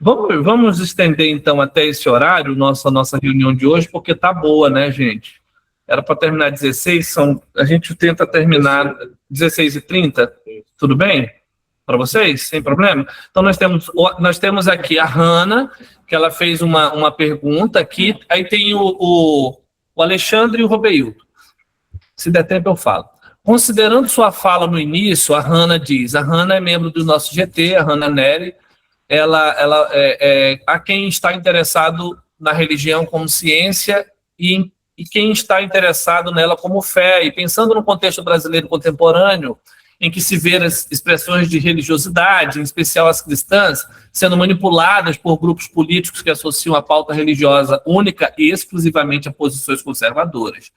Vamos estender, então, até esse horário, nossa reunião de hoje, porque tá boa, né, gente? Era para terminar 16, a gente tenta terminar 16h30, tudo bem? Para vocês, sem problema? Então, nós temos aqui a Hanna, que ela fez uma pergunta aqui, aí tem o Alexandre e o Robeilto. Se der tempo, eu falo. Considerando sua fala no início, a Hanna diz, a Hanna é membro do nosso GT, a Hanna Neri, ela a quem está interessado na religião como ciência e quem está interessado nela como fé, e pensando no contexto brasileiro contemporâneo, em que se vê as expressões de religiosidade, em especial as cristãs, sendo manipuladas por grupos políticos que associam a pauta religiosa única e exclusivamente a posições conservadoras.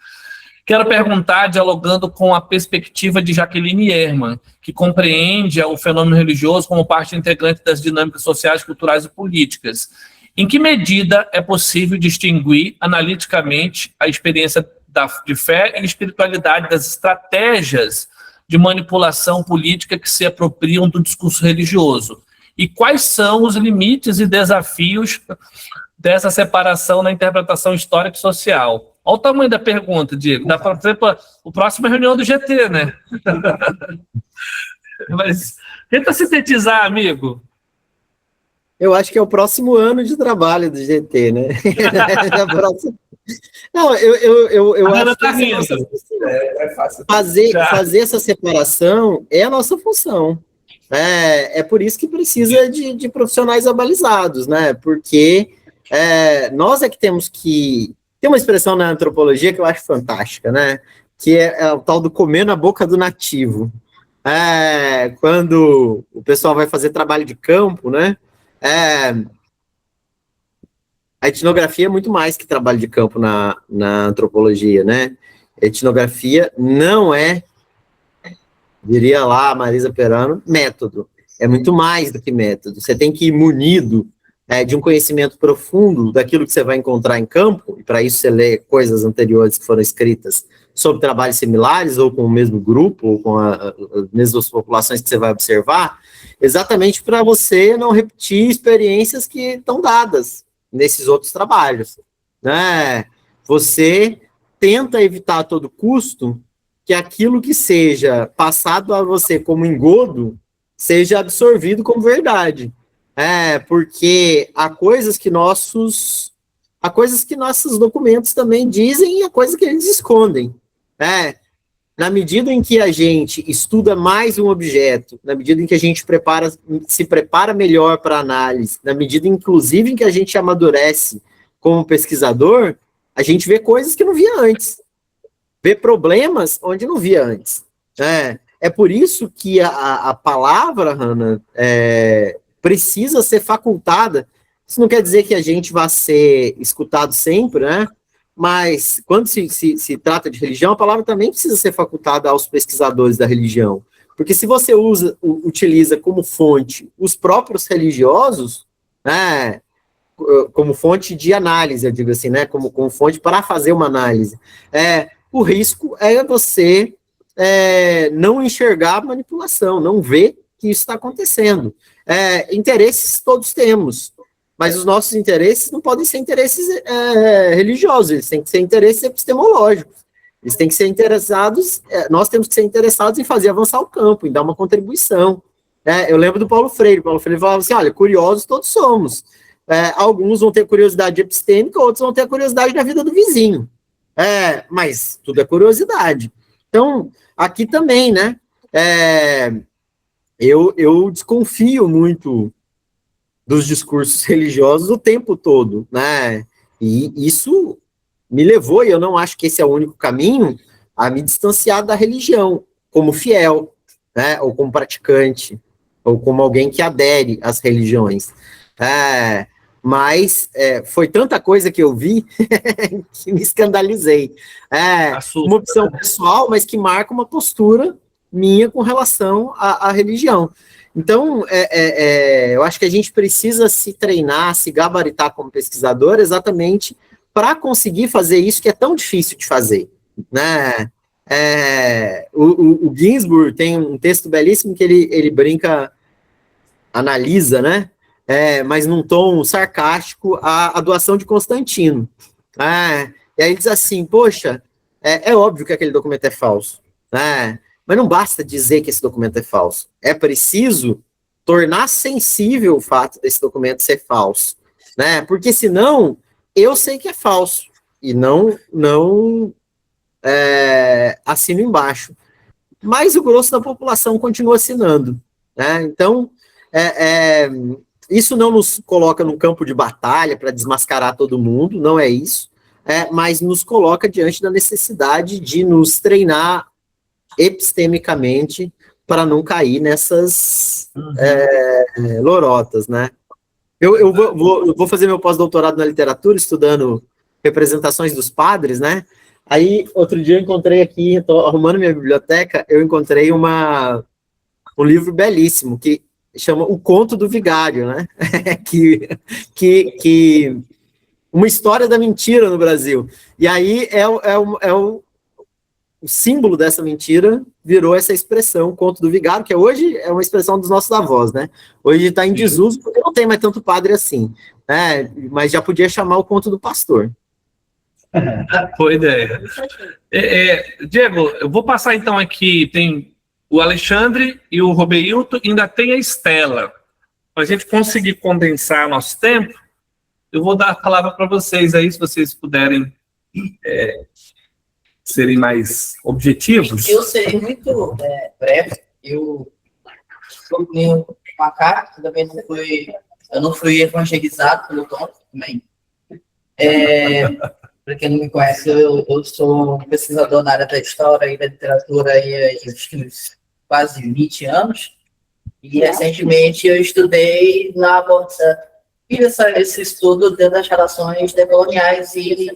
Quero perguntar, dialogando com a perspectiva de Jaqueline Ehrman, que compreende o fenômeno religioso como parte integrante das dinâmicas sociais, culturais e políticas. Em que medida é possível distinguir analiticamente a experiência de fé e espiritualidade das estratégias de manipulação política que se apropriam do discurso religioso? E quais são os limites e desafios dessa separação na interpretação histórica e social? Olha o tamanho da pergunta, Diego. Dá para fazer para a próxima reunião do GT, né? Mas tenta sintetizar, amigo. Eu acho que é o próximo ano de trabalho do GT, né? Não, eu acho que fazer essa separação é a nossa função. É por isso que precisa de profissionais abalizados, né? Porque nós é que temos que... Tem uma expressão na antropologia que eu acho fantástica, né? Que é o tal do comer na boca do nativo. Quando o pessoal vai fazer trabalho de campo, né? A etnografia é muito mais que trabalho de campo na antropologia, né? Etnografia não é, diria lá a Marisa Perano, método. É muito mais do que método. Você tem que ir munido de um conhecimento profundo daquilo que você vai encontrar em campo, e para isso você lê coisas anteriores que foram escritas sobre trabalhos similares, ou com o mesmo grupo, ou com as mesmas populações que você vai observar, exatamente para você não repetir experiências que estão dadas nesses outros trabalhos, né? Você tenta evitar a todo custo que aquilo que seja passado a você como engodo seja absorvido como verdade. Porque há coisas que nossos documentos também dizem e há coisas que eles escondem. Na medida em que a gente estuda mais um objeto, na medida em que a gente se prepara melhor para análise, na medida, inclusive, em que a gente amadurece como pesquisador, a gente vê coisas que não via antes. Vê problemas onde não via antes. É por isso que a palavra, Hanna, precisa ser facultada Isso não quer dizer que a gente vá ser escutado sempre, né? Mas quando se trata de religião, a palavra também precisa ser facultada aos pesquisadores da religião. Porque se você utiliza como fonte os próprios religiosos, né, como fonte de análise, eu digo assim, né, como fonte para fazer uma análise, o risco é você não enxergar a manipulação, não ver que isso está acontecendo. Interesses todos temos, mas os nossos interesses não podem ser interesses religiosos, eles têm que ser interesses epistemológicos. Eles têm que ser interessados, nós temos que ser interessados em fazer avançar o campo, em dar uma contribuição. Eu lembro do Paulo Freire falava assim, olha, curiosos todos somos. Alguns vão ter curiosidade epistêmica, outros vão ter curiosidade da vida do vizinho. Mas tudo é curiosidade. Então, aqui também, né, eu desconfio muito dos discursos religiosos o tempo todo, né? E isso me levou, e eu não acho que esse é o único caminho, a me distanciar da religião, como fiel, né? Ou como praticante, ou como alguém que adere às religiões. Mas foi tanta coisa que eu vi que me escandalizei. Uma opção pessoal, mas que marca uma postura minha com relação à religião. Então, eu acho que a gente precisa se treinar, se gabaritar como pesquisador, exatamente para conseguir fazer isso que é tão difícil de fazer, né? O Ginsburg tem um texto belíssimo que ele brinca, analisa, né? Mas num tom sarcástico, a doação de Constantino. E aí ele diz assim, poxa, é óbvio que aquele documento é falso, né? Mas não basta dizer que esse documento é falso. É preciso tornar sensível o fato desse documento ser falso, né? Porque senão eu sei que é falso e não assino embaixo. Mas o grosso da população continua assinando, né? Então, isso não nos coloca num campo de batalha para desmascarar todo mundo, não é isso, mas nos coloca diante da necessidade de nos treinar epistemicamente para não cair nessas lorotas, né? Eu vou fazer meu pós-doutorado na literatura, estudando representações dos padres, né? Aí, outro dia eu encontrei aqui, estou arrumando minha biblioteca, eu encontrei um livro belíssimo, que chama O Conto do Vigário, né? que uma história da mentira no Brasil. E aí o símbolo dessa mentira virou essa expressão, conto do vigário, que hoje é uma expressão dos nossos avós, né? Hoje está em desuso, porque não tem mais tanto padre assim, né? Mas já podia chamar o conto do pastor. Boa ideia. Diego, eu vou passar então aqui, tem o Alexandre e o Robeilton, ainda tem a Estela. Para a gente conseguir condensar nosso tempo, eu vou dar a palavra para vocês aí, se vocês puderem serem mais objetivos. Eu serei muito breve. Eu sou meio macaco, também eu não fui evangelizado pelo Tom também. Para quem não me conhece, eu sou um pesquisador na área da história e da literatura há quase 20 anos. E recentemente eu estudei fiz esse estudo dentro das relações decoloniais e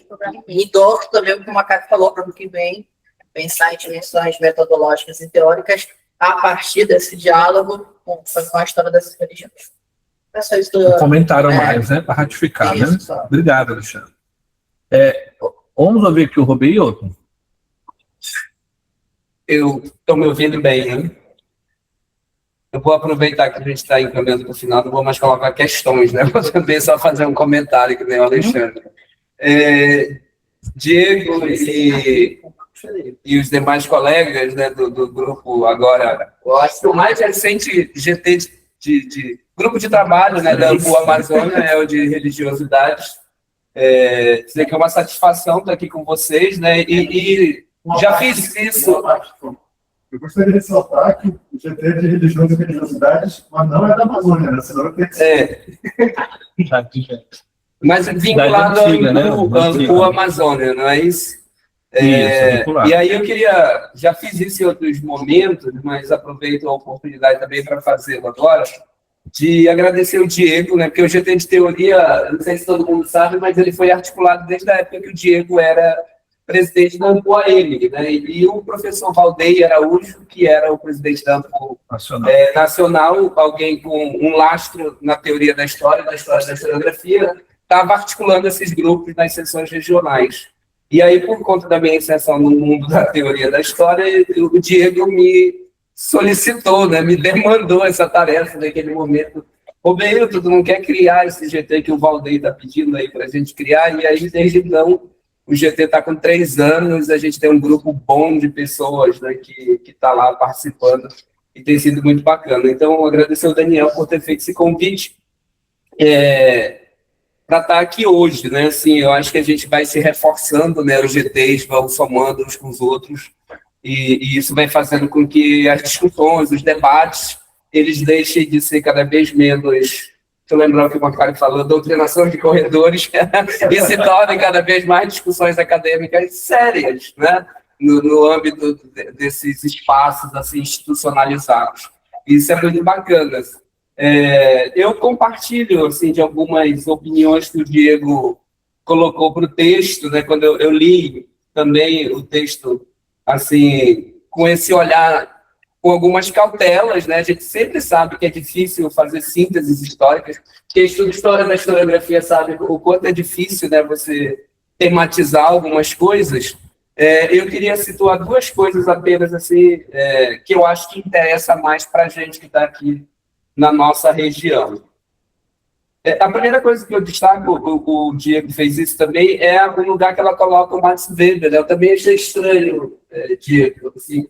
endorso também o que o Macaco falou para o que vem, pensar em dimensões metodológicas e teóricas a partir desse diálogo com a história dessas religiões. É só isso. Um comentário a mais, né? Para ratificar, isso, né? Só. Obrigado, Alexandre. Vamos ouvir aqui o Robeilton. Eu estou me ouvindo bem, né? Eu vou aproveitar que a gente está encaminhando para o final, não vou mais colocar questões, né? Vou também só fazer um comentário que nem o Alexandre. Diego e os demais colegas, né, do grupo agora, eu acho que o mais recente GT de grupo de trabalho, né, da Ampua Amazônia é o de religiosidades. Dizer que é uma satisfação estar aqui com vocês, né? E já fiz isso. Eu gostaria de ressaltar que o GT de religiões e religiosidades, mas não é da Amazônia, né? Senão eu tenho que ser. Mas vinculado ao Amazônia, não é isso? E aí eu queria, já fiz isso em outros momentos, mas aproveito a oportunidade também para fazê-lo agora. de agradecer o Diego, né? Porque o GT de Teoria, não sei se todo mundo sabe, mas ele foi articulado desde a época que o Diego era presidente da AMPU-AM, né? E o professor Valdeir Araújo, que era o presidente da AMPU Nacional, alguém com um lastro na teoria da história da historiografia, estava articulando esses grupos nas sessões regionais. E aí, por conta da minha inserção no mundo da teoria da história, o Diego me solicitou, né, me demandou essa tarefa naquele momento. Roberto, tu não quer criar esse GT que o Valdeir está pedindo aí para a gente criar? E aí, desde então, o GT está com 3 anos, a gente tem um grupo bom de pessoas, né, que está lá participando, e tem sido muito bacana. Então, agradecer ao Daniel por ter feito esse convite para estar aqui hoje, né? Assim, eu acho que a gente vai se reforçando, né? Os GTs vão somando uns com os outros, e isso vai fazendo com que as discussões, os debates, eles deixem de ser cada vez menos, eu lembro que o Macari falou, doutrinação de corredores, e se tornem cada vez mais discussões acadêmicas sérias, né? No âmbito desses espaços assim, institucionalizados. Isso é muito bacana. Eu compartilho assim, de algumas opiniões que o Diego colocou para o texto, né? Quando eu li também o texto assim, com esse olhar, com algumas cautelas, né? A gente sempre sabe que é difícil fazer sínteses históricas. Quem estuda história da historiografia sabe o quanto é difícil, né, você tematizar algumas coisas. Eu queria situar 2 coisas apenas assim, que eu acho que interessa mais para a gente que está aqui na nossa região. A primeira coisa que eu destaco, o Diego fez isso também, é o lugar que ela coloca o Max Weber. Né? Eu também achei estranho, Diego, assim,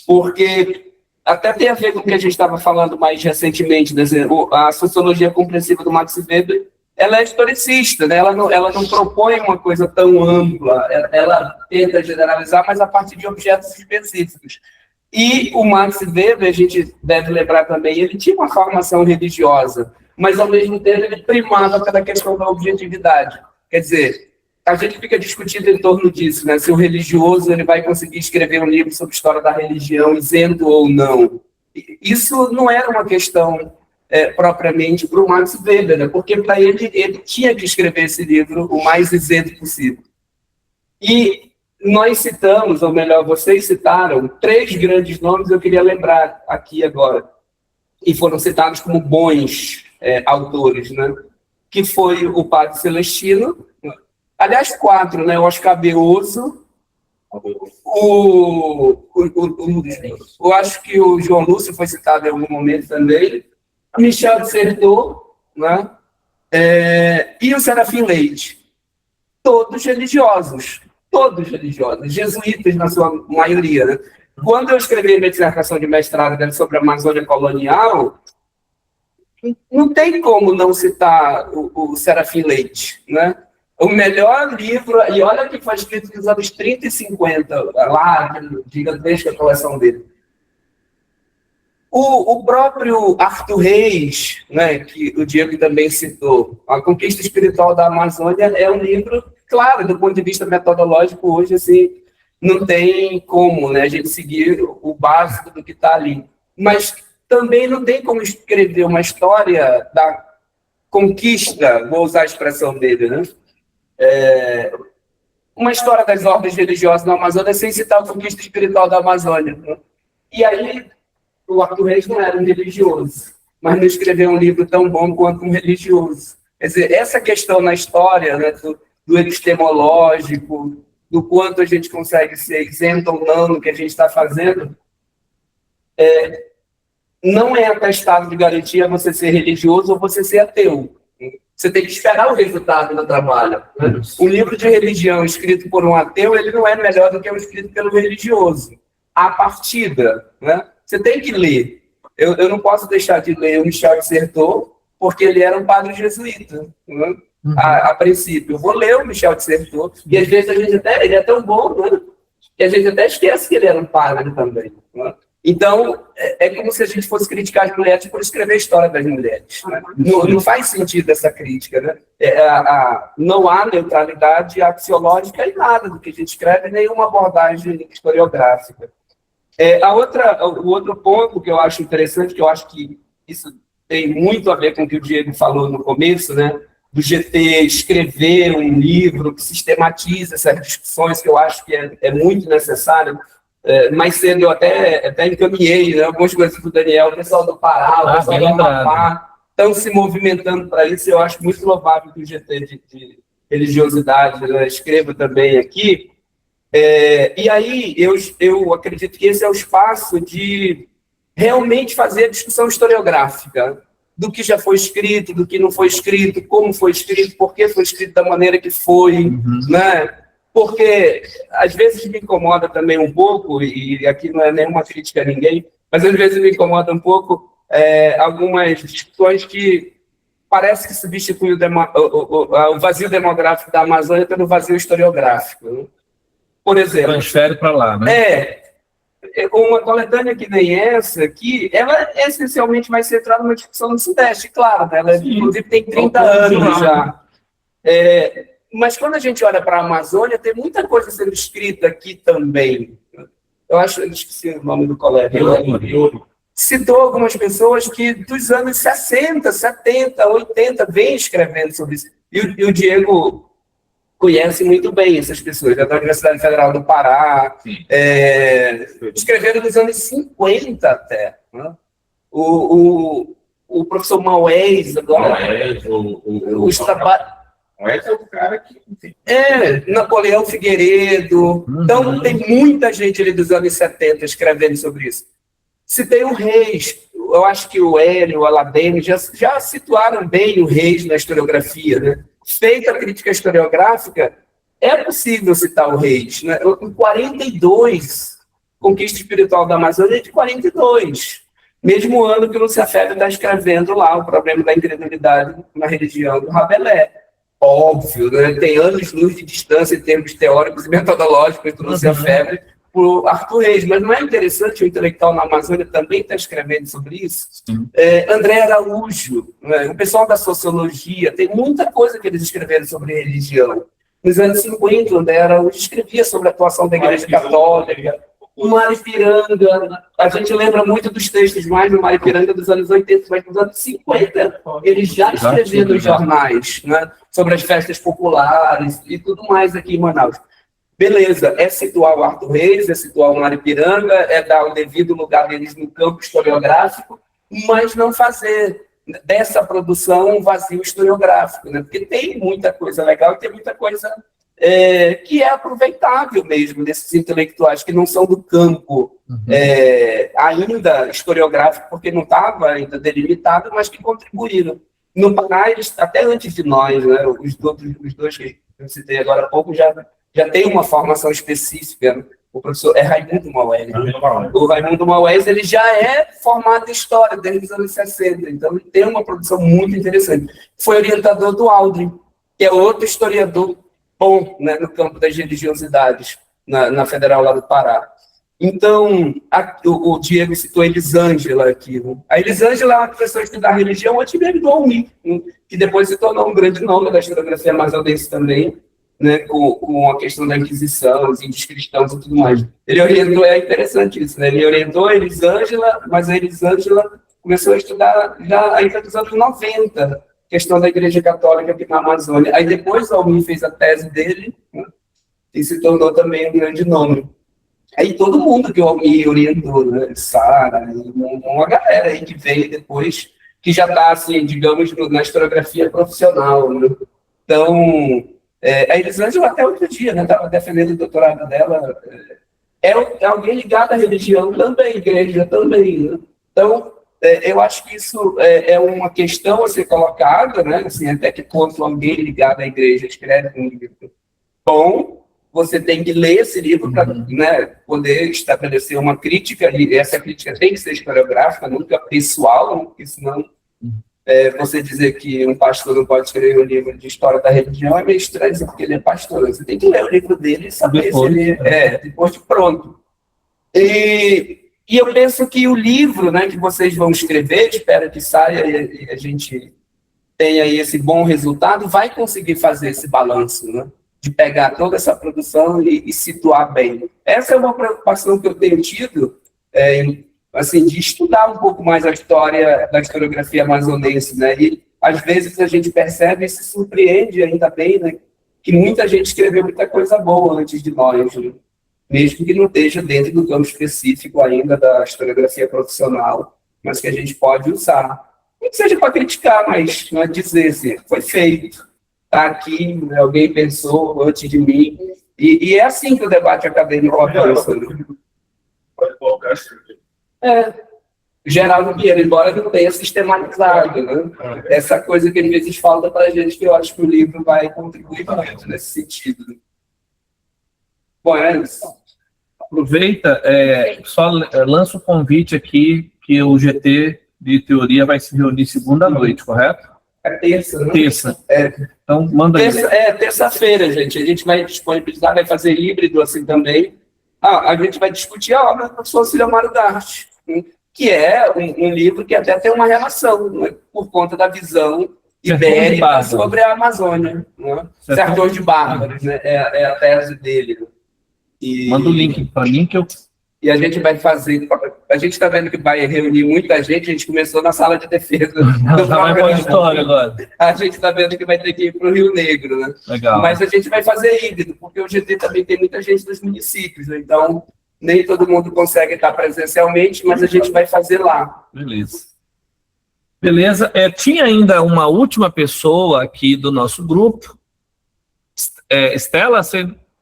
porque até tem a ver com o que a gente estava falando mais recentemente, né? A sociologia compreensiva do Max Weber, ela é historicista, né? Ela não propõe uma coisa tão ampla, ela tenta generalizar, mas a partir de objetos específicos. E o Max Weber, a gente deve lembrar também, ele tinha uma formação religiosa, mas ao mesmo tempo ele primava pela questão da objetividade. Quer dizer, a gente fica discutindo em torno disso, né? Se o religioso ele vai conseguir escrever um livro sobre história da religião, isento ou não. Isso não era uma questão propriamente para o Max Weber, né? Porque para ele tinha que escrever esse livro o mais isento possível. E nós citamos, ou melhor, vocês citaram 3 grandes nomes, eu queria lembrar aqui agora, e foram citados como bons autores, né? Que foi o Padre Celestino, aliás, 4, né? O Oscar Beoso, eu acho que o João Lúcio foi citado em algum momento também, Michel de Certeau, né? E o Serafim Leite. Todos religiosos, jesuítas na sua maioria. Né? Quando eu escrevi minha dissertação de mestrado sobre a Amazônia colonial, não tem como não citar o Serafim Leite, né? O melhor livro, e olha que foi escrito nos anos 30 e 50, lá, gigantesca a coleção dele. O próprio Arthur Reis, né, que o Diego também citou, A Conquista Espiritual da Amazônia, é um livro, claro, do ponto de vista metodológico, hoje, assim, não tem como, né, a gente seguir o básico do que está ali. Mas também não tem como escrever uma história da conquista, vou usar a expressão dele, né? Uma história das ordens religiosas na Amazônia sem citar a conquista espiritual da Amazônia. Né? E aí, o Arthur Reis não era um religioso, mas não escreveu um livro tão bom quanto um religioso. Quer dizer, essa questão na história, né, do epistemológico, do quanto a gente consegue ser isento ou não no que a gente está fazendo, não é atestado de garantia você ser religioso ou você ser ateu. Você tem que esperar o resultado do trabalho. Né? Um livro de religião escrito por um ateu, ele não é melhor do que o escrito pelo religioso. A partida, né? Você tem que ler. Eu não posso deixar de ler o Michel de Certeau, porque ele era um padre jesuíta. Né? A princípio, eu vou ler o Michel de Certeau, e às vezes a gente ele é tão bom, né? Que a gente até esquece que ele era um padre também. Né? Então, é como se a gente fosse criticar as mulheres por escrever a história das mulheres. Né? Não faz sentido essa crítica. Né? Não há neutralidade axiológica em nada do que a gente escreve, nenhuma abordagem historiográfica. O outro ponto que eu acho interessante, que eu acho que isso tem muito a ver com o que o Diego falou no começo, né? Do GT escrever um livro que sistematiza essas discussões, que eu acho que é muito necessário. Mais cedo eu até encaminhei, né, algumas coisas para o Daniel, o pessoal do Pará, o pessoal do Amapá, estão se movimentando para isso. Eu acho muito louvável que o GT de religiosidade, né, escreva também aqui. E aí eu acredito que esse é o espaço de realmente fazer a discussão historiográfica do que já foi escrito, do que não foi escrito, como foi escrito, por que foi escrito da maneira que foi, né? Porque às vezes me incomoda também um pouco, e aqui não é nenhuma crítica a ninguém, mas às vezes me incomoda um pouco algumas discussões que parece que substitui o vazio demográfico da Amazônia pelo vazio historiográfico, né? Por exemplo... Transfere para lá, né? Uma coletânea que nem essa aqui, ela essencialmente vai ser centrada numa discussão do Sudeste, claro, né? Ela inclusive tem 30 anos já. Mas quando a gente olha para a Amazônia, tem muita coisa sendo escrita aqui também. Eu esqueci o nome do colega. Citou algumas pessoas que dos anos 60, 70, 80 vêm escrevendo sobre isso. E o Diego conhece muito bem essas pessoas, da Universidade Federal do Pará, escreveram nos anos 50 até. Né? O professor Maués, agora, os trabalhos... Maués é o cara que... Napoleão Figueiredo. Então, tem muita gente ali dos anos 70 escrevendo sobre isso. Citei o Reis, eu acho que o Hélio, o Aladene já situaram bem o Reis na historiografia, né? Feita a crítica historiográfica, é possível citar o Reis, né? Em 42, Conquista Espiritual da Amazônia é de 42, mesmo ano que o Lúcia Febre está escrevendo lá o problema da incredulidade na religião do Rabelais. Óbvio, né? Tem anos-luz de distância em termos teóricos e metodológicos do Lúcia Febre por Arthur Reis, mas não é interessante o intelectual na Amazônia também está escrevendo sobre isso? André Araújo, né? O pessoal da sociologia, tem muita coisa que eles escreveram sobre religião. Nos anos 50, André Araújo escrevia sobre a atuação da Igreja Católica. O Maripiranga, a gente lembra muito dos textos mais do Maripiranga dos anos 80, mas dos anos 50, ele já escrevia nos jornais, né? Sobre as festas populares e tudo mais aqui em Manaus. Beleza, é situar o Arthur Reis, é situar o Maripiranga, é dar o devido lugar deles no campo historiográfico, mas não fazer dessa produção um vazio historiográfico, né? Porque tem muita coisa legal e tem muita coisa que é aproveitável mesmo desses intelectuais que não são do campo ainda historiográfico, porque não estava ainda delimitado, mas que contribuíram. No Pará, eles, até antes de nós, né? Os dois que eu citei agora há pouco já tem uma formação específica, né? O professor Raimundo Maués. O Raimundo Maués, ele já é formado em História desde os anos 60, então ele tem uma produção muito interessante. Foi orientador do Aldrin, que é outro historiador bom, né, no campo das religiosidades, na Federal lá do Pará. Então, o Diego citou a Elisângela aqui. Né? A Elisângela é uma professora que estuda religião antes mesmo do Almir, que depois se tornou um grande nome da historiografia amazonense também, né, com a questão da Inquisição, os índios cristãos e tudo mais. Ele orientou, é interessante isso, né? Ele orientou a Elisângela, mas a Elisângela começou a estudar já ainda dos anos 90, questão da Igreja Católica aqui na Amazônia. Aí depois o Almir fez a tese dele, né, e se tornou também um grande nome. Aí todo mundo que o Almir orientou, né, Sara, uma galera aí que veio depois, que já está, assim, digamos, na historiografia profissional, né? Então, a Elisângela até outro dia, né, estava defendendo o doutorado dela, é alguém ligado à religião também, igreja também, né? Então, eu acho que isso é uma questão a ser colocada, né, assim, até que ponto alguém ligado à igreja escreve um livro bom. Você tem que ler esse livro para, né, poder estabelecer uma crítica, e essa crítica tem que ser historiográfica, nunca pessoal, né, porque senão você dizer que um pastor não pode escrever um livro de história da religião é meio estranho, porque ele é pastor. Você tem que ler o livro dele e saber depois, se ele depois de pronto. E eu penso que o livro, né, que vocês vão escrever, espero que saia e a gente tenha aí esse bom resultado, vai conseguir fazer esse balanço, né? De pegar toda essa produção e situar bem. Essa é uma preocupação que eu tenho tido assim, de estudar um pouco mais a história da historiografia amazonense, né? E às vezes a gente percebe e se surpreende ainda bem, né? Que muita gente escreveu muita coisa boa antes de nós, né? Mesmo que não esteja dentro do campo específico ainda da historiografia profissional, mas que a gente pode usar. Não que seja para criticar, mas não é dizer assim, foi feito, está aqui, alguém pensou antes de mim, e é assim que o debate acadêmico avança. Geraldo Vieira, embora não tenha sistematizado, né? Essa coisa que às vezes falta para a gente, que eu acho que o livro vai contribuir muito nesse sentido. Bom, é isso. Aproveita, só lança o convite aqui que o GT de teoria vai se reunir segunda noite, correto? É terça, né? Terça. Então, manda aí. Terça-feira, gente. A gente vai disponibilizar, vai fazer híbrido assim também. A gente vai discutir a obra do professor Siliomário D'Arte, que é um livro que até tem uma relação, né, por conta da visão ibérica sobre a Amazônia. Né? Sertões de Bárbaros, né? É a tese dele. Manda o link para mim que eu... E a gente vai fazer... A gente está vendo que vai reunir muita gente. A gente começou na sala de defesa. Vai para a história agora. A gente está vendo que vai ter que ir para o Rio Negro, né? Legal. Mas a gente vai fazer híbrido, porque o GT também tem muita gente dos municípios, né? Então nem todo mundo consegue estar presencialmente, mas a gente vai fazer lá. Beleza. Tinha ainda uma última pessoa aqui do nosso grupo. Estela?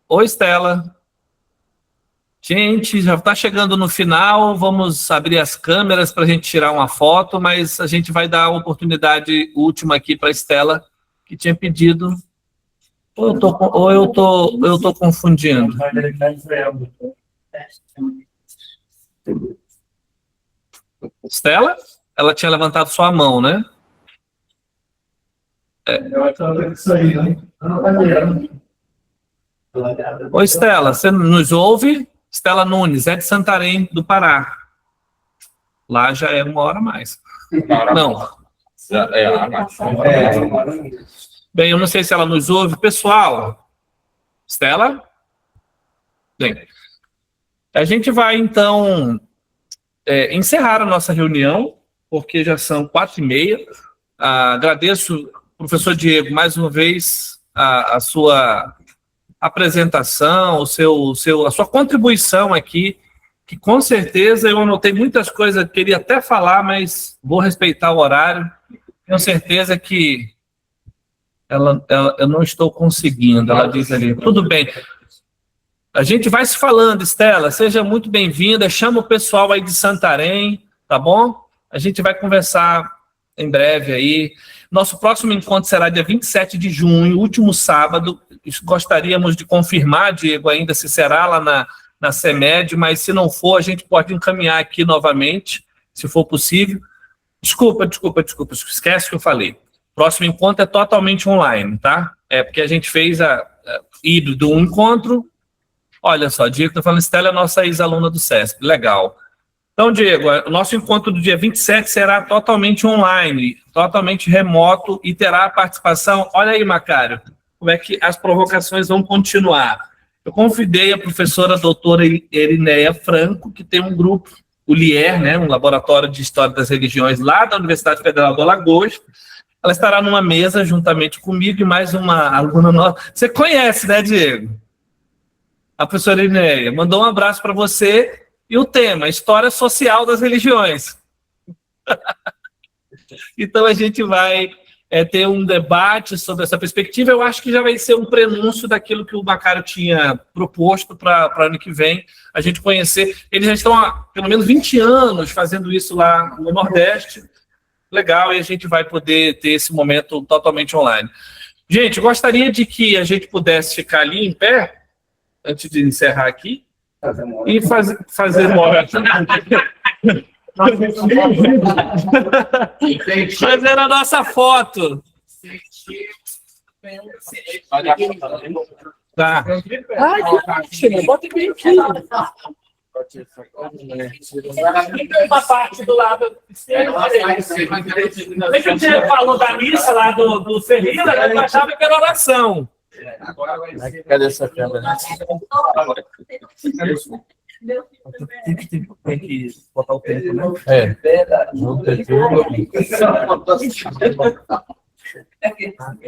Oi, Estela. Gente, já está chegando no final, vamos abrir as câmeras para a gente tirar uma foto, mas a gente vai dar uma oportunidade última aqui para a Estela, que tinha pedido. Ou eu tô confundindo? Estela? Ela tinha levantado sua mão, né? Oi, Estela, você nos ouve? Estela Nunes, é de Santarém, do Pará. Lá já é 1 hora a mais. Não. Bem, eu não sei se ela nos ouve. Pessoal, Estela? Bem, a gente vai, então, encerrar a nossa reunião, porque já são 4h30. Agradeço, professor Diego, mais uma vez, a sua apresentação, a sua contribuição aqui, que com certeza eu anotei muitas coisas, queria até falar, mas vou respeitar o horário. Tenho certeza que eu não estou conseguindo, ela diz ali. Tudo bem. A gente vai se falando, Estela, seja muito bem-vinda, chama o pessoal aí de Santarém, tá bom? A gente vai conversar em breve aí. Nosso próximo encontro será dia 27 de junho, último sábado. Gostaríamos de confirmar, Diego, ainda se será lá na CEMED, mas se não for, a gente pode encaminhar aqui novamente, se for possível. Desculpa, esquece que eu falei. Próximo encontro é totalmente online, tá? Porque a gente fez híbrido um encontro. Olha só, Diego está falando, Estela é nossa ex-aluna do SESC, legal. Então, Diego, o nosso encontro do dia 27 será totalmente online, totalmente remoto e terá a participação... Olha aí, Macário, como é que as provocações vão continuar. Eu convidei a professora doutora Erinéia Franco, que tem um grupo, o LIER, né, um laboratório de História das Religiões lá da Universidade Federal do Alagoas. Ela estará numa mesa juntamente comigo e mais uma aluna nossa. Você conhece, né, Diego? A professora Erinéia mandou um abraço para você. E o tema, História Social das Religiões. Então, a gente vai ter um debate sobre essa perspectiva. Eu acho que já vai ser um prenúncio daquilo que o Macário tinha proposto para ano que vem, a gente conhecer. Eles já estão há pelo menos 20 anos fazendo isso lá no Nordeste. Legal, e a gente vai poder ter esse momento totalmente online. Gente, gostaria de que a gente pudesse ficar ali em pé, antes de encerrar aqui, e fazer uma... fazer a nossa foto. Tá. Ai, que ótimo. Bota bem aqui. Tem uma parte do lado. Lembra que você falou da missa lá do Ferreira? Eu achava que era oração. Cadê essa câmera? Tem que botar o tempo, né?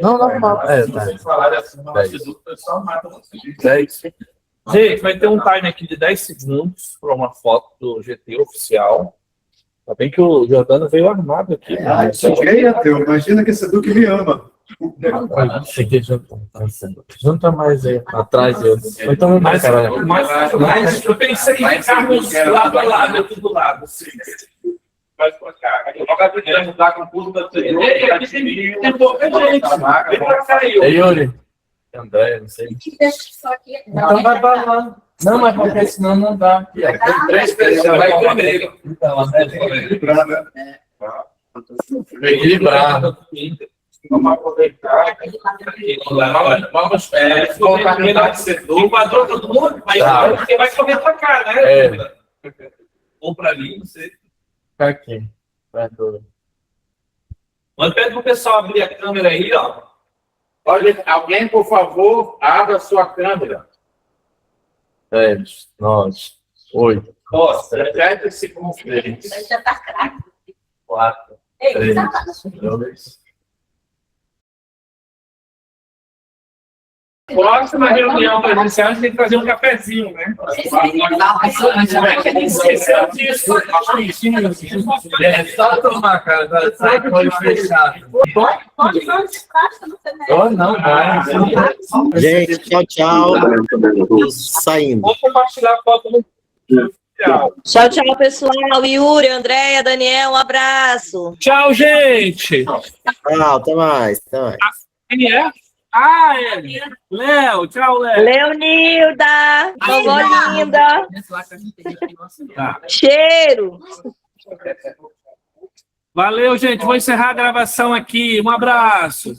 Não, normal. Tá. 10. Gente, vai ter um time aqui de 10 segundos para uma foto do GT oficial. Tá bem que o Jordano veio armado aqui. Cheguei, Ateu. Imagina que esse Duque me ama. Junta mais aí, atrás dele. Então, Mas eu pensei em ficarmos lado a lado, aqui do lado. Assim. Vai pra cá. Logo a primeira mudar com curva. Tem pouca gente. Vem pra cá, Yuri. André, não sei. Então vai pra lá. Não, mas porque senão não dá. Tem 3 pessoas, vai comigo. Equilibrado. Vamos aproveitar. Vamos colocar no setor. Enquadrou todo mundo? Porque vai comer pra cá, né? Ou pra ali, não sei. Fica aqui. Mas pede pro pessoal abrir a câmera aí, ó. Olha, alguém, por favor, abra sua câmera. 10, 9, 8, Nossa, 7 segundos. Já tá craque. 4, Ei, 3, tá 2. Próxima reunião presencial, a gente tem que fazer um cafezinho, né? Esqueceu disso. Só tomar, cara. Sai com o olho fechado. Não, vai. Gente, tchau, tchau. Tô saindo. Vou compartilhar a foto no social. Tchau, tchau, pessoal. Yuri, Andréia, Daniel, um abraço. Tchau, gente. Tchau, até mais. Até mais. Quem é? Ah, é. Léo, tchau, Léo. Leonilda, vovó linda. Tá. Cheiro. Valeu, gente. Vou encerrar a gravação aqui. Um abraço.